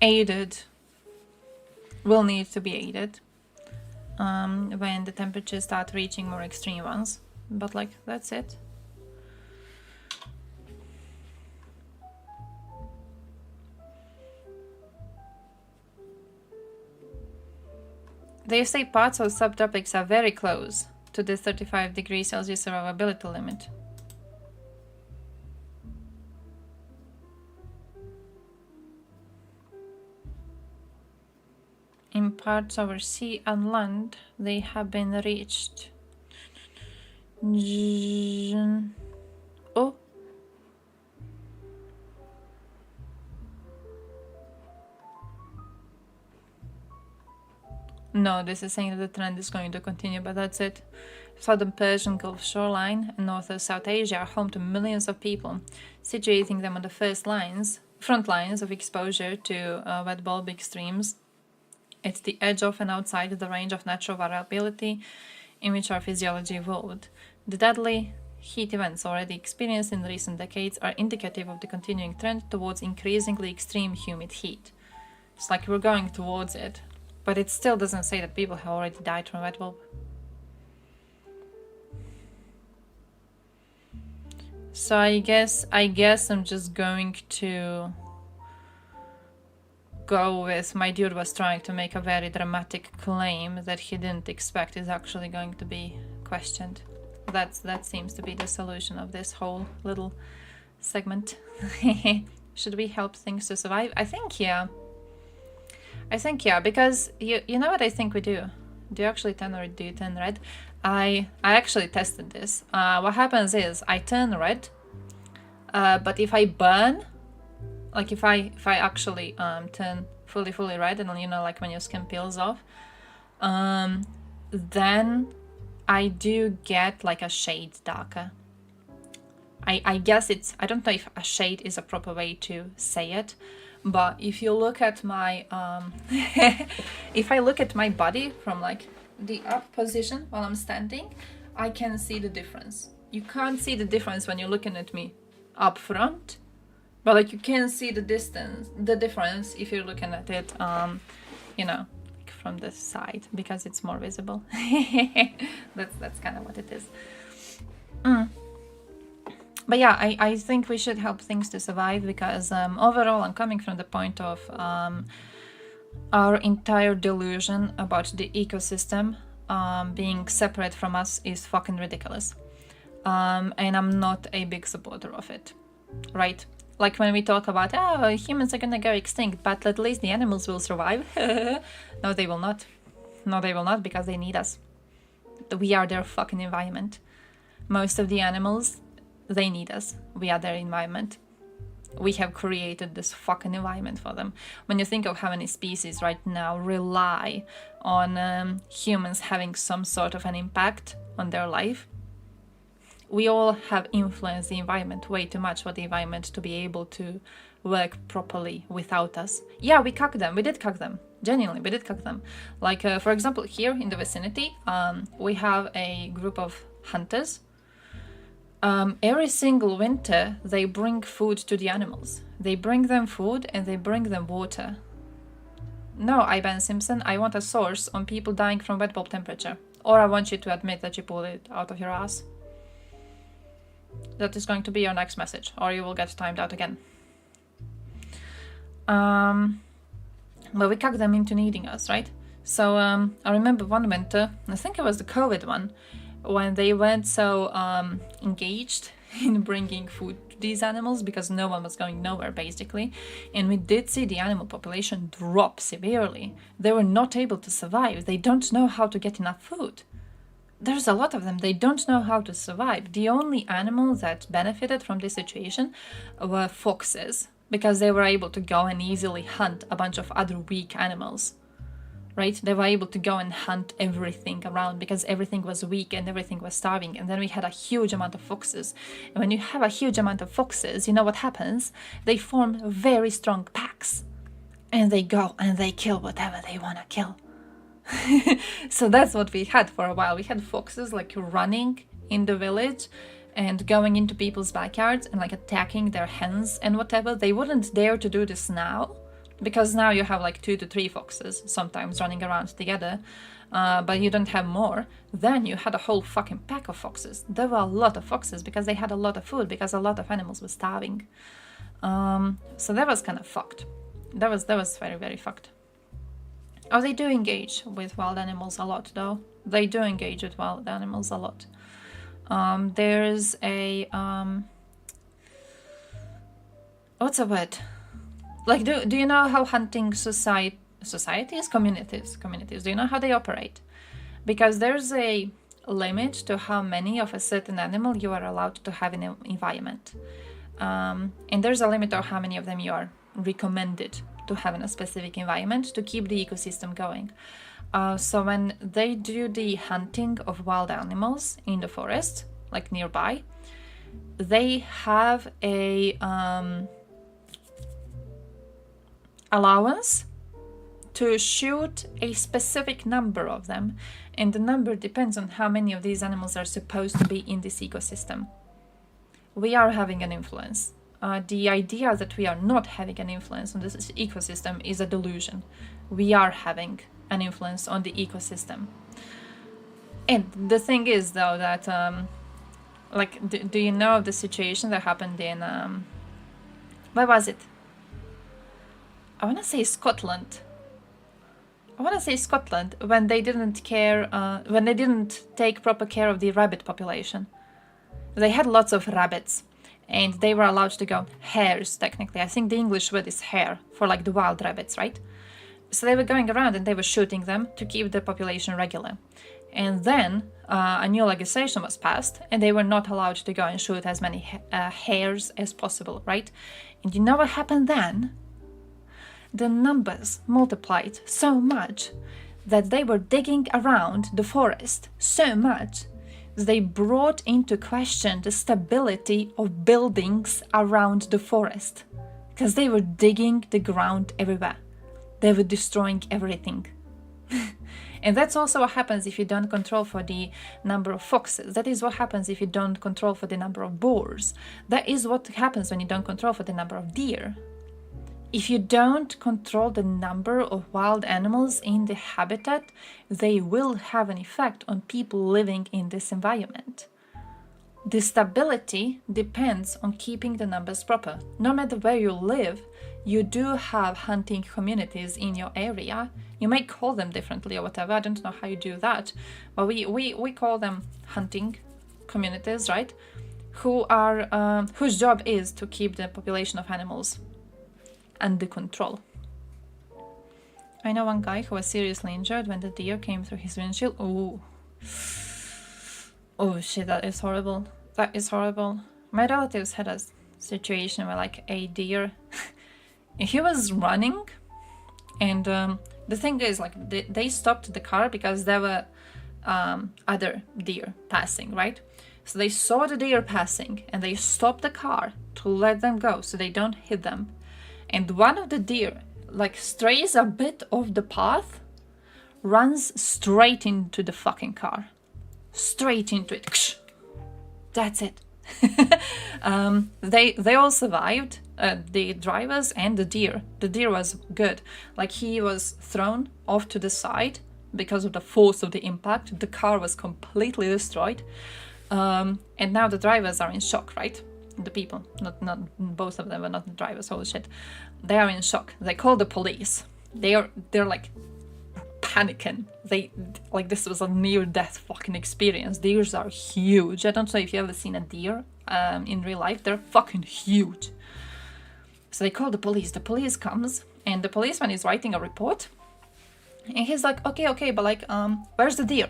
aided, will need to be aided when the temperatures start reaching more extreme ones. But like, that's it. They say parts of subtropics are very close to the 35 degrees Celsius survivability limit. In parts over sea and land, they have been reached. Oh. No, this is saying that the trend is going to continue, but that's it. Southern Persian Gulf shoreline and North or South Asia are home to millions of people, situating them on the front lines of exposure to wet bulb extremes. It's the edge of and outside the range of natural variability in which our physiology evolved. The deadly heat events already experienced in recent decades are indicative of the continuing trend towards increasingly extreme humid heat. It's like we're going towards it, but it still doesn't say that people have already died from wet bulb. So I guess I'm just going to go with my dude was trying to make a very dramatic claim that he didn't expect is actually going to be questioned. That seems to be the solution of this whole little segment. Should we help things to survive? I think yeah, because you know what I think we do? Do you actually turn or do you turn red? I actually tested this. What happens is I turn red, but if I burn, like if I actually turn fully red, and you know, like when your skin peels off, then I do get like a shade darker. I guess it's, I don't know if a shade is a proper way to say it, but if you look at my if I look at my body from like the up position while I'm standing, I can see the difference. You can't see the difference when you're looking at me up front, but like you can see the difference if you're looking at it you know, like from the side, because it's more visible. that's kind of what it is. But yeah, I think we should help things to survive, because overall I'm coming from the point of our entire delusion about the ecosystem being separate from us is fucking ridiculous. And I'm not a big supporter of it, right? Like when we talk about, oh, humans are gonna go extinct, but at least the animals will survive. No, they will not. No, they will not, because they need us. We are their fucking environment. Most of the animals, they need us. We are their environment. We have created this fucking environment for them. When you think of how many species right now rely on humans having some sort of an impact on their life, we all have influenced the environment way too much for the environment to be able to work properly without us. Yeah, we cuck them. We did cuck them. Genuinely, we did cuck them. Like, for example, here in the vicinity, we have a group of hunters. Every single winter, they bring food to the animals. They bring them food and they bring them water. No, Ivan Simpson, I want a source on people dying from wet bulb temperature. Or I want you to admit that you pulled it out of your ass. That is going to be your next message, or you will get timed out again. But we cucked them into needing us, right? So I remember one winter, I think it was the COVID one, when they weren't so engaged in bringing food to these animals, because no one was going nowhere basically, and we did see the animal population drop severely. They were not able to survive. They don't know how to get enough food. There's a lot of them. They don't know how to survive. The only animals that benefited from this situation were foxes, because they were able to go and easily hunt a bunch of other weak animals. Right? They were able to go and hunt everything around because everything was weak and everything was starving. And then we had a huge amount of foxes. And when you have a huge amount of foxes, you know what happens? They form very strong packs. And they go and they kill whatever they want to kill. So that's what we had for a while. We had foxes like running in the village and going into people's backyards and like attacking their hens and whatever. They wouldn't dare to do this now, because now you have like 2 to 3 foxes sometimes running around together, but you don't have more. Then you had a whole fucking pack of foxes. There were a lot of foxes because they had a lot of food, because a lot of animals were starving. So that was kind of fucked. That was very, very fucked. Oh, they do engage with wild animals a lot, though. They do engage with wild animals a lot. There's a what's a word? Like, do you know how hunting communities, do you know how they operate? Because there's a limit to how many of a certain animal you are allowed to have in an environment. And there's a limit of how many of them you are recommended to have in a specific environment to keep the ecosystem going. So when they do the hunting of wild animals in the forest, like nearby, they have a allowance to shoot a specific number of them, and the number depends on how many of these animals are supposed to be in this ecosystem. We are having an influence. The idea that we are not having an influence on this ecosystem is a delusion. We are having an influence on the ecosystem. And the thing is, though, that like, do you know the situation that happened in where was it? I want to say Scotland. When they didn't care, when they didn't take proper care of the rabbit population. They had lots of rabbits, and they were allowed to go, hares technically. I think the English word is hare for like the wild rabbits, right? So they were going around and they were shooting them to keep the population regular. And then a new legislation was passed, and they were not allowed to go and shoot as many hares as possible, right? And you know what happened then? The numbers multiplied so much that they were digging around the forest so much they brought into question the stability of buildings around the forest, because they were digging the ground everywhere. They were destroying everything. And that's also what happens if you don't control for the number of foxes. That is what happens if you don't control for the number of boars. That is what happens when you don't control for the number of deer. If you don't control the number of wild animals in the habitat, they will have an effect on people living in this environment. The stability depends on keeping the numbers proper. No matter where you live, you do have hunting communities in your area. You may call them differently or whatever, I don't know how you do that, but we call them hunting communities, right? Whose job is to keep the population of animals under control. I know one guy who was seriously injured when the deer came through his windshield. Oh shit, that is horrible. That is horrible. My relatives had a situation where like a deer, he was running, and the thing is, like, they stopped the car because there were other deer passing, right? So they saw the deer passing and they stopped the car to let them go so they don't hit them. And one of the deer, like, strays a bit off the path, runs straight into the fucking car. Straight into it. That's it. They all survived, the drivers and the deer. The deer was good. Like, he was thrown off to the side because of the force of the impact. The car was completely destroyed. And now the drivers are in shock, right? The people, not both of them were not the drivers, holy shit. They are in shock. They call the police. They're like panicking. Like, this was a near-death fucking experience. Deers are huge. I don't know if you've ever seen a deer in real life. They're fucking huge. So they call the police. The police comes, and the policeman is writing a report. And he's like, okay, but like, where's the deer?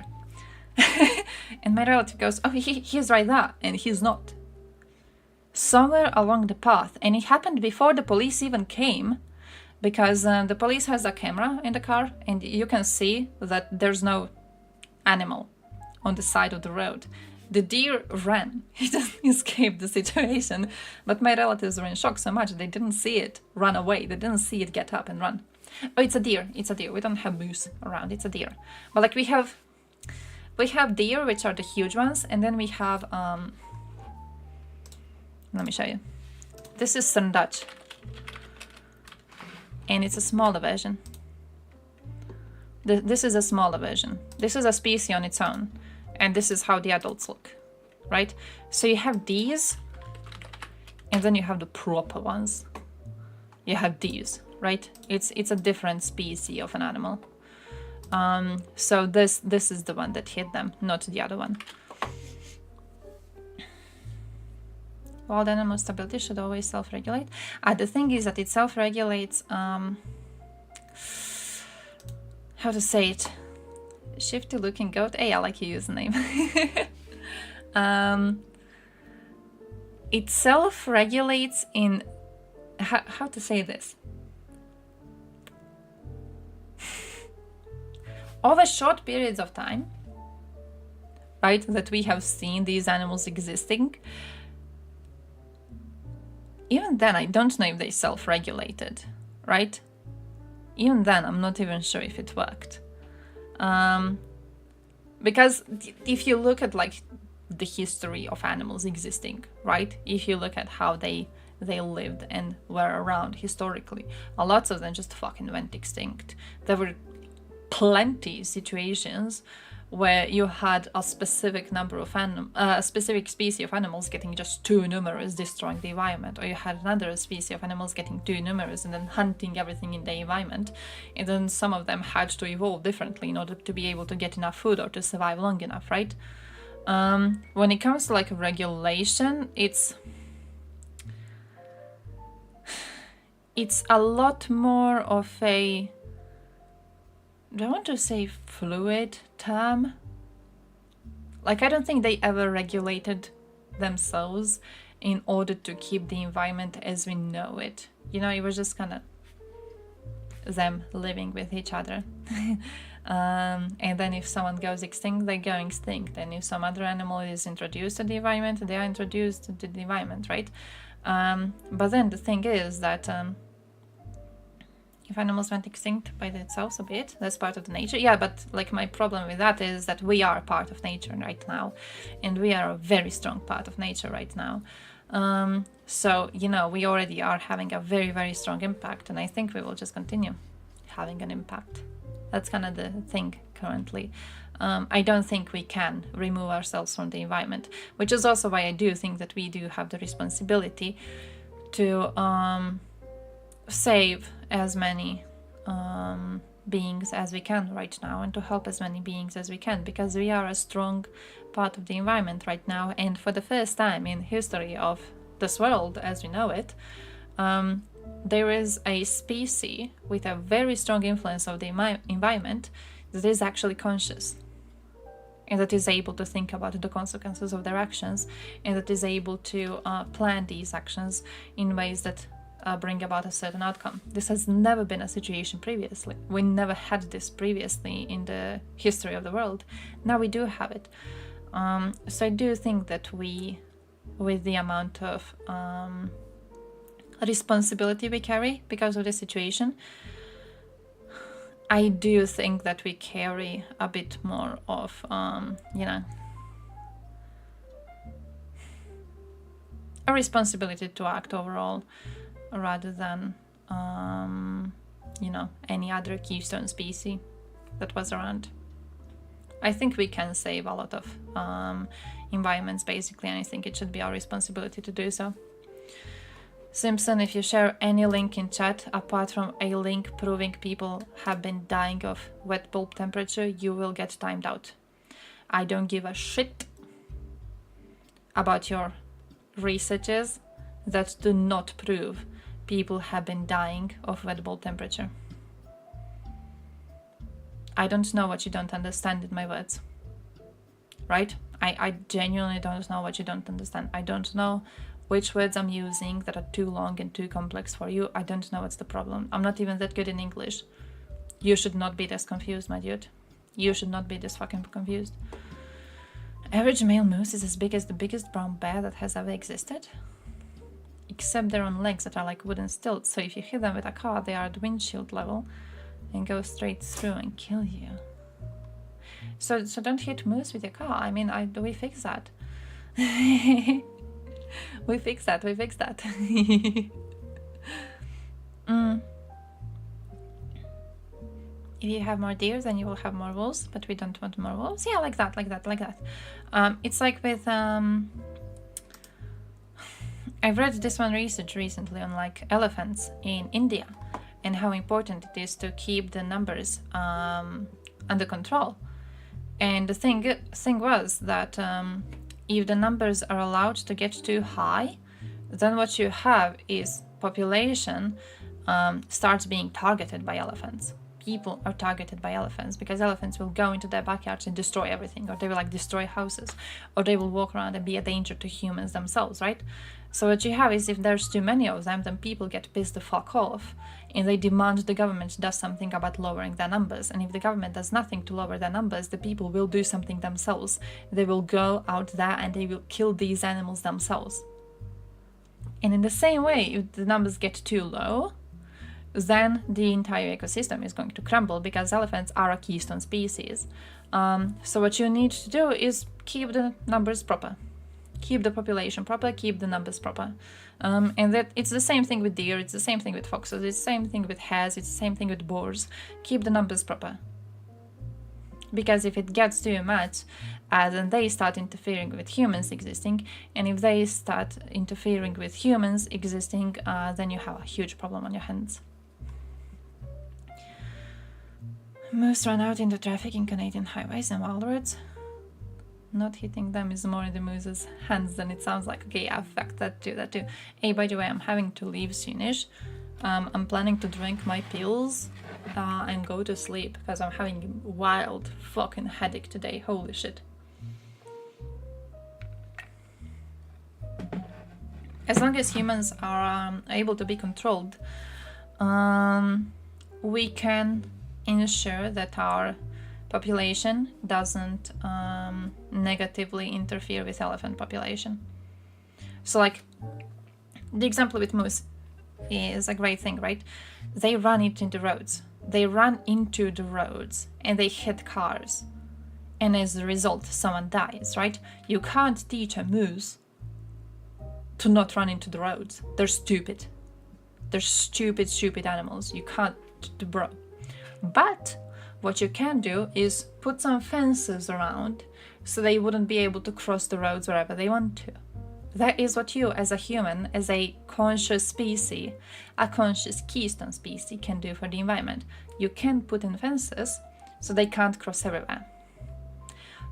And my relative goes, oh, he's right there. And he's not. Somewhere along the path. And it happened before the police even came, because the police has a camera in the car, and you can see that there's no animal on the side of the road. The deer ran. He didn't escape the situation, but my relatives were in shock so much they didn't see it run away. They didn't see it get up and run. Oh, it's a deer. It's a deer. We don't have moose around. It's a deer. But like we have deer, which are the huge ones, and then we have let me show you. This is Sandach, and it's a smaller version. This is a smaller version. This is a species on its own, and this is how the adults look, right? So you have these, and then you have the proper ones. You have these, right? It's a different species of an animal. So this is the one that hit them, not the other one. Wild animal stability should always self-regulate. The thing is that it self-regulates. How to say it? Shifty looking goat. Hey, I like your username. It self-regulates in how to say this? Over short periods of time, right, that we have seen these animals existing, even then I don't know if they self-regulated, right? Even then I'm not even sure if it worked. Because if you look at like the history of animals existing, right? If you look at how they lived and were around historically, a lot of them just fucking went extinct. There were plenty situations where you had a specific number of a specific species of animals getting just too numerous, destroying the environment, or you had another species of animals getting too numerous and then hunting everything in the environment, and then some of them had to evolve differently in order to be able to get enough food or to survive long enough, right? When it comes to like regulation, it's a lot more of a, do I want to say fluid term? Like, I don't think they ever regulated themselves in order to keep the environment as we know it. You know, it was just kind of them living with each other. And then if someone goes extinct, they go extinct. And if some other animal is introduced to the environment, they are introduced to the environment, right? But then the thing is that if animals went extinct by themselves a bit, that's part of the nature. Yeah, but like my problem with that is that we are part of nature right now, and we are a very strong part of nature right now. So, you know, we already are having a very, very strong impact, and I think we will just continue having an impact. That's kind of the thing currently. I don't think we can remove ourselves from the environment, which is also why I do think that we do have the responsibility to save as many beings as we can right now, and to help as many beings as we can, because we are a strong part of the environment right now. And for the first time in history of this world as we know it, there is a species with a very strong influence of the environment that is actually conscious, and that is able to think about the consequences of their actions, and that is able to plan these actions in ways that bring about a certain outcome. This has never been a situation previously. We never had this previously in the history of the world. Now we do have it. So I do think that we, with the amount of responsibility we carry because of the situation, I do think that we carry a bit more of, you know, a responsibility to act overall, rather than, you know, any other keystone species that was around. I think we can save a lot of environments, basically, and I think it should be our responsibility to do so. Simpson, if you share any link in chat, apart from a link proving people have been dying of wet bulb temperature, you will get timed out. I don't give a shit about your researches that do not prove people have been dying of wet bulb temperature. I don't know what you don't understand in my words, right? I genuinely don't know what you don't understand. I don't know which words I'm using that are too long and too complex for you. I don't know what's the problem. I'm not even that good in English. You should not be this confused, my dude. You should not be this fucking confused. Average male moose is as big as the biggest brown bear that has ever existed. except they're on legs that are like wooden stilts. So if you hit them with a car, they are at windshield level and go straight through and kill you. So don't hit moose with your car. I mean, we fix that. we fix that. If you have more deer, then you will have more wolves, but we don't want more wolves. Yeah, like that. It's like with I've read this one research recently on like elephants in India and how important it is to keep the numbers under control. And the thing was that if the numbers are allowed to get too high, then what you have is population starts being targeted by elephants. People are targeted by elephants because elephants will go into their backyards and destroy everything, or they will like destroy houses, or they will walk around and be a danger to humans themselves, right? So what you have is if there's too many of them, then people get pissed the fuck off and they demand the government does something about lowering their numbers. And if the government does nothing to lower their numbers, the people will do something themselves. They will go out there and they will kill these animals themselves. And in the same way, if the numbers get too low, then the entire ecosystem is going to crumble because elephants are a keystone species. So what you need to do is keep the numbers proper. Keep the population proper, keep the numbers proper. And that it's the same thing with deer, it's the same thing with foxes, it's the same thing with hares, it's the same thing with boars. Keep the numbers proper. Because if it gets too much, then they start interfering with humans existing, and if they start interfering with humans existing, then you have a huge problem on your hands. Moose run out into traffic in Canadian highways and wild roads. Not hitting them is more in the moose's hands than it sounds like. Okay, yeah, fact, that too. Hey, by the way, I'm having to leave soonish. I'm planning to drink my pills and go to sleep because I'm having a wild fucking headache today. Holy shit. As long as humans are able to be controlled, we can ensure that our population doesn't negatively interfere with elephant population. So like the example with moose is a great thing, right? They run into the roads. They run into the roads and they hit cars. And as a result, someone dies, right? You can't teach a moose to not run into the roads. They're stupid. They're stupid animals. You can't do bro. But what you can do is put some fences around so they wouldn't be able to cross the roads wherever they want to. That is what you, as a human, as a conscious species, a conscious keystone species, can do for the environment. You can put in fences so they can't cross everywhere.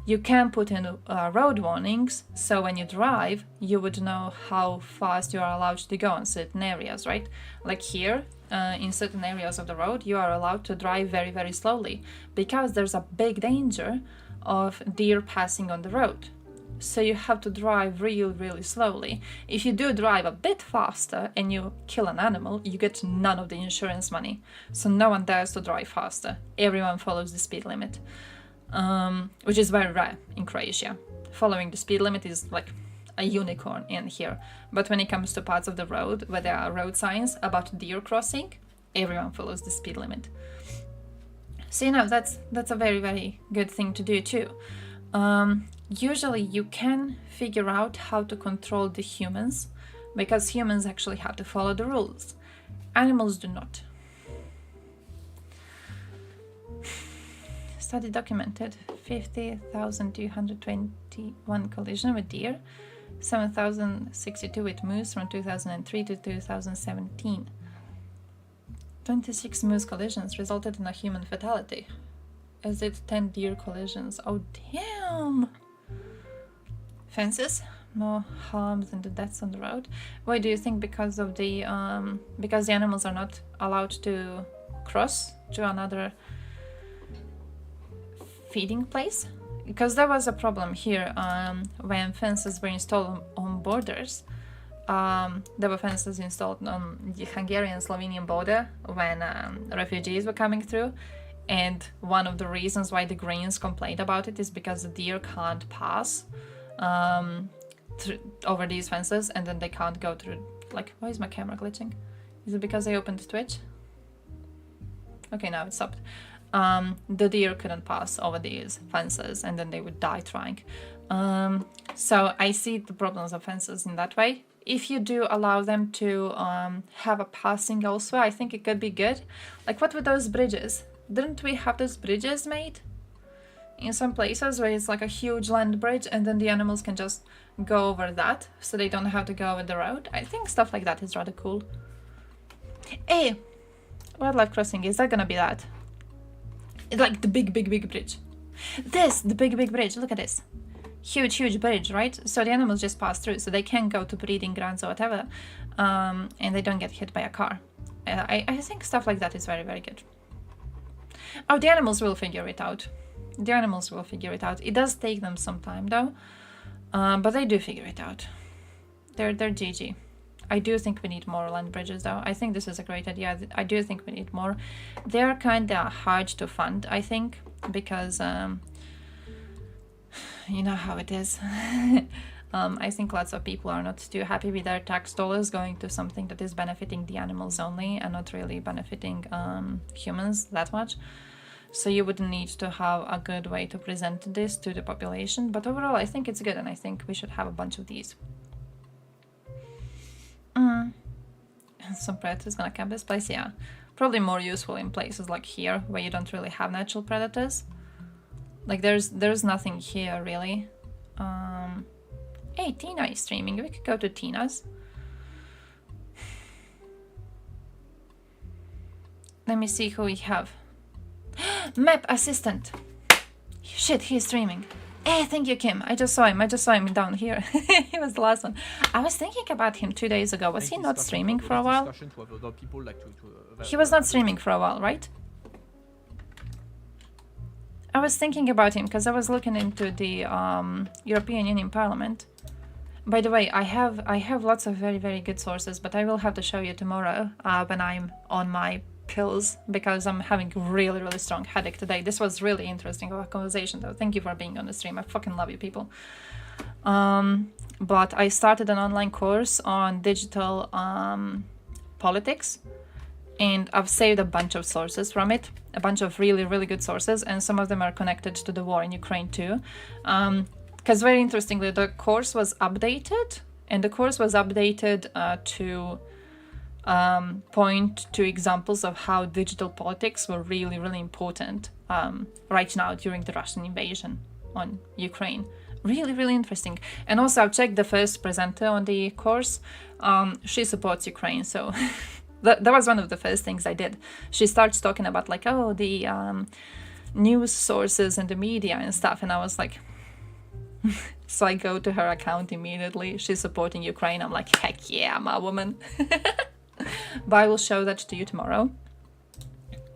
You can put in road warnings so when you drive, you would know how fast you are allowed to go in certain areas, right? Like here, in certain areas of the road, you are allowed to drive very, very slowly because there's a big danger of deer passing on the road. So you have to drive really slowly. If you do drive a bit faster and you kill an animal, you get none of the insurance money. So no one dares to drive faster. Everyone follows the speed limit, which is very rare in Croatia. Following the speed limit is like a unicorn in here. But when it comes to parts of the road where there are road signs about deer crossing, everyone follows the speed limit. So you know, that's a very, very good thing to do too. Usually you can figure out how to control the humans because humans actually have to follow the rules. Animals do not. Study documented 50,221 collision with deer, 7,062 with moose from 2003 to 2017. 26 moose collisions resulted in a human fatality, as did 10 deer collisions. Oh damn! Fences, more harm than the deaths on the road. Why do you think? Because of the because the animals are not allowed to cross to another feeding place? Because there was a problem here when fences were installed on borders. There were fences installed on the Hungarian-Slovenian border when refugees were coming through. And one of the reasons why the Greens complained about it is because the deer can't pass over these fences, and then they can't go through Like, why is my camera glitching? Is it because I opened Twitch? Okay, now it stopped. The deer couldn't pass over these fences and then they would die trying. So I see the problems of fences in that way. If you do allow them to have a passing also, I think it could be good. Like, what with those bridges? Didn't we have those bridges made? In some places where it's like a huge land bridge and then the animals can just go over that so they don't have to go over the road. I think stuff like that is rather cool. Hey, wildlife crossing, is that gonna be that? It's like the big bridge. The big bridge, look at this. Huge bridge, right? So the animals just pass through, so they can go to breeding grounds or whatever, and they don't get hit by a car. I think stuff like that is very good. Oh, the animals will figure it out. The animals will figure it out. It does take them some time though, but they do figure it out. They're GG. I do think we need more land bridges though. I think this is a great idea. I do think we need more. They're kind of hard to fund, I think, because you know how it is. I think lots of people are not too happy with their tax dollars going to something that is benefiting the animals only and not really benefiting humans that much. So you would need to have a good way to present this to the population. But overall, I think it's good, and I think we should have a bunch of these. Some predators gonna camp this place, yeah. Probably more useful in places like here, where you don't really have natural predators. Like there's nothing here really. Hey, Tina is streaming. We could go to Tina's. Let me see who we have. Map assistant. Shit, he's streaming. Hey, thank you, Kim. I just saw him down here. He was the last one. I was thinking about him 2 days ago. Was he not streaming for a while? He was not streaming for a while, right? I was thinking about him because I was looking into the European Union Parliament. By the way, I have lots of very good sources, but I will have to show you tomorrow when I'm on my pills, because I'm having really strong headache today. This was really interesting conversation though. Thank you for being on the stream. I fucking love you people. But I started an online course on digital politics, and I've saved a bunch of sources from it, a bunch of really good sources, and some of them are connected to the war in Ukraine too. Because very interestingly, the course was updated, and the course was updated to point to examples of how digital politics were really important right now during the Russian invasion on Ukraine. Really interesting. And also I've checked the first presenter on the course. She supports Ukraine, so that was one of the first things I did. She starts talking about like, oh, the news sources and the media and stuff, and I was like so I go to her account immediately. She's supporting Ukraine. I'm like, heck yeah, I'm a woman. But I will show that to you tomorrow.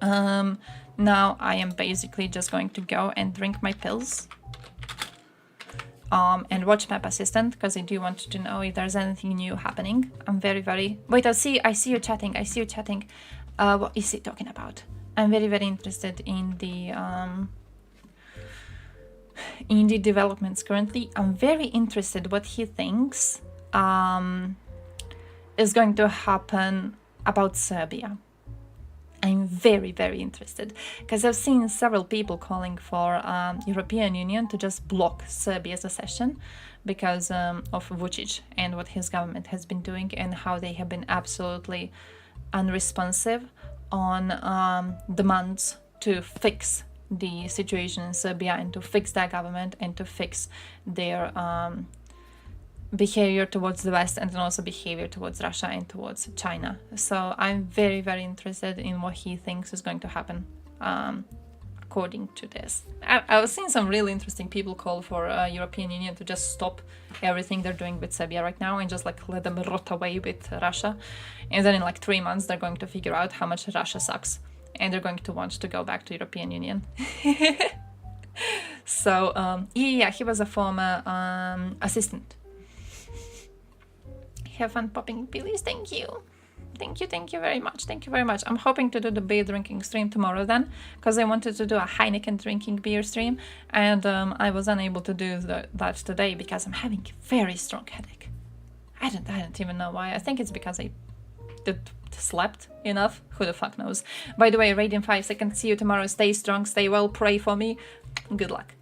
Now I am basically just going to go and drink my pills and watch Map Assistant, because I do want to know if there's anything new happening. I'm very wait, I see you chatting. What is he talking about? I'm very interested in the developments currently. I'm very interested what he thinks is going to happen about Serbia. I'm very interested, because I've seen several people calling for European Union to just block Serbia's accession because of Vučić and what his government has been doing, and how they have been absolutely unresponsive on demands to fix the situation in Serbia and to fix their government and to fix their behavior towards the West, and then also behavior towards Russia and towards China. So I'm very interested in what he thinks is going to happen according to this. I was seeing some really interesting people call for European Union to just stop everything they're doing with Serbia right now and just like let them rot away with Russia, and then in like 3 months they're going to figure out how much Russia sucks and they're going to want to go back to European Union. So yeah, he was a former assistant. Have fun popping pillies. Thank you very much. I'm hoping to do the beer drinking stream tomorrow then, because I wanted to do a Heineken drinking beer stream, and I was unable to do that today because I'm having very strong headache. I don't even know why. I think it's because I slept enough. Who the fuck knows? By the way, Radiant 5 seconds. See you tomorrow. Stay strong, stay well, pray for me. Good luck.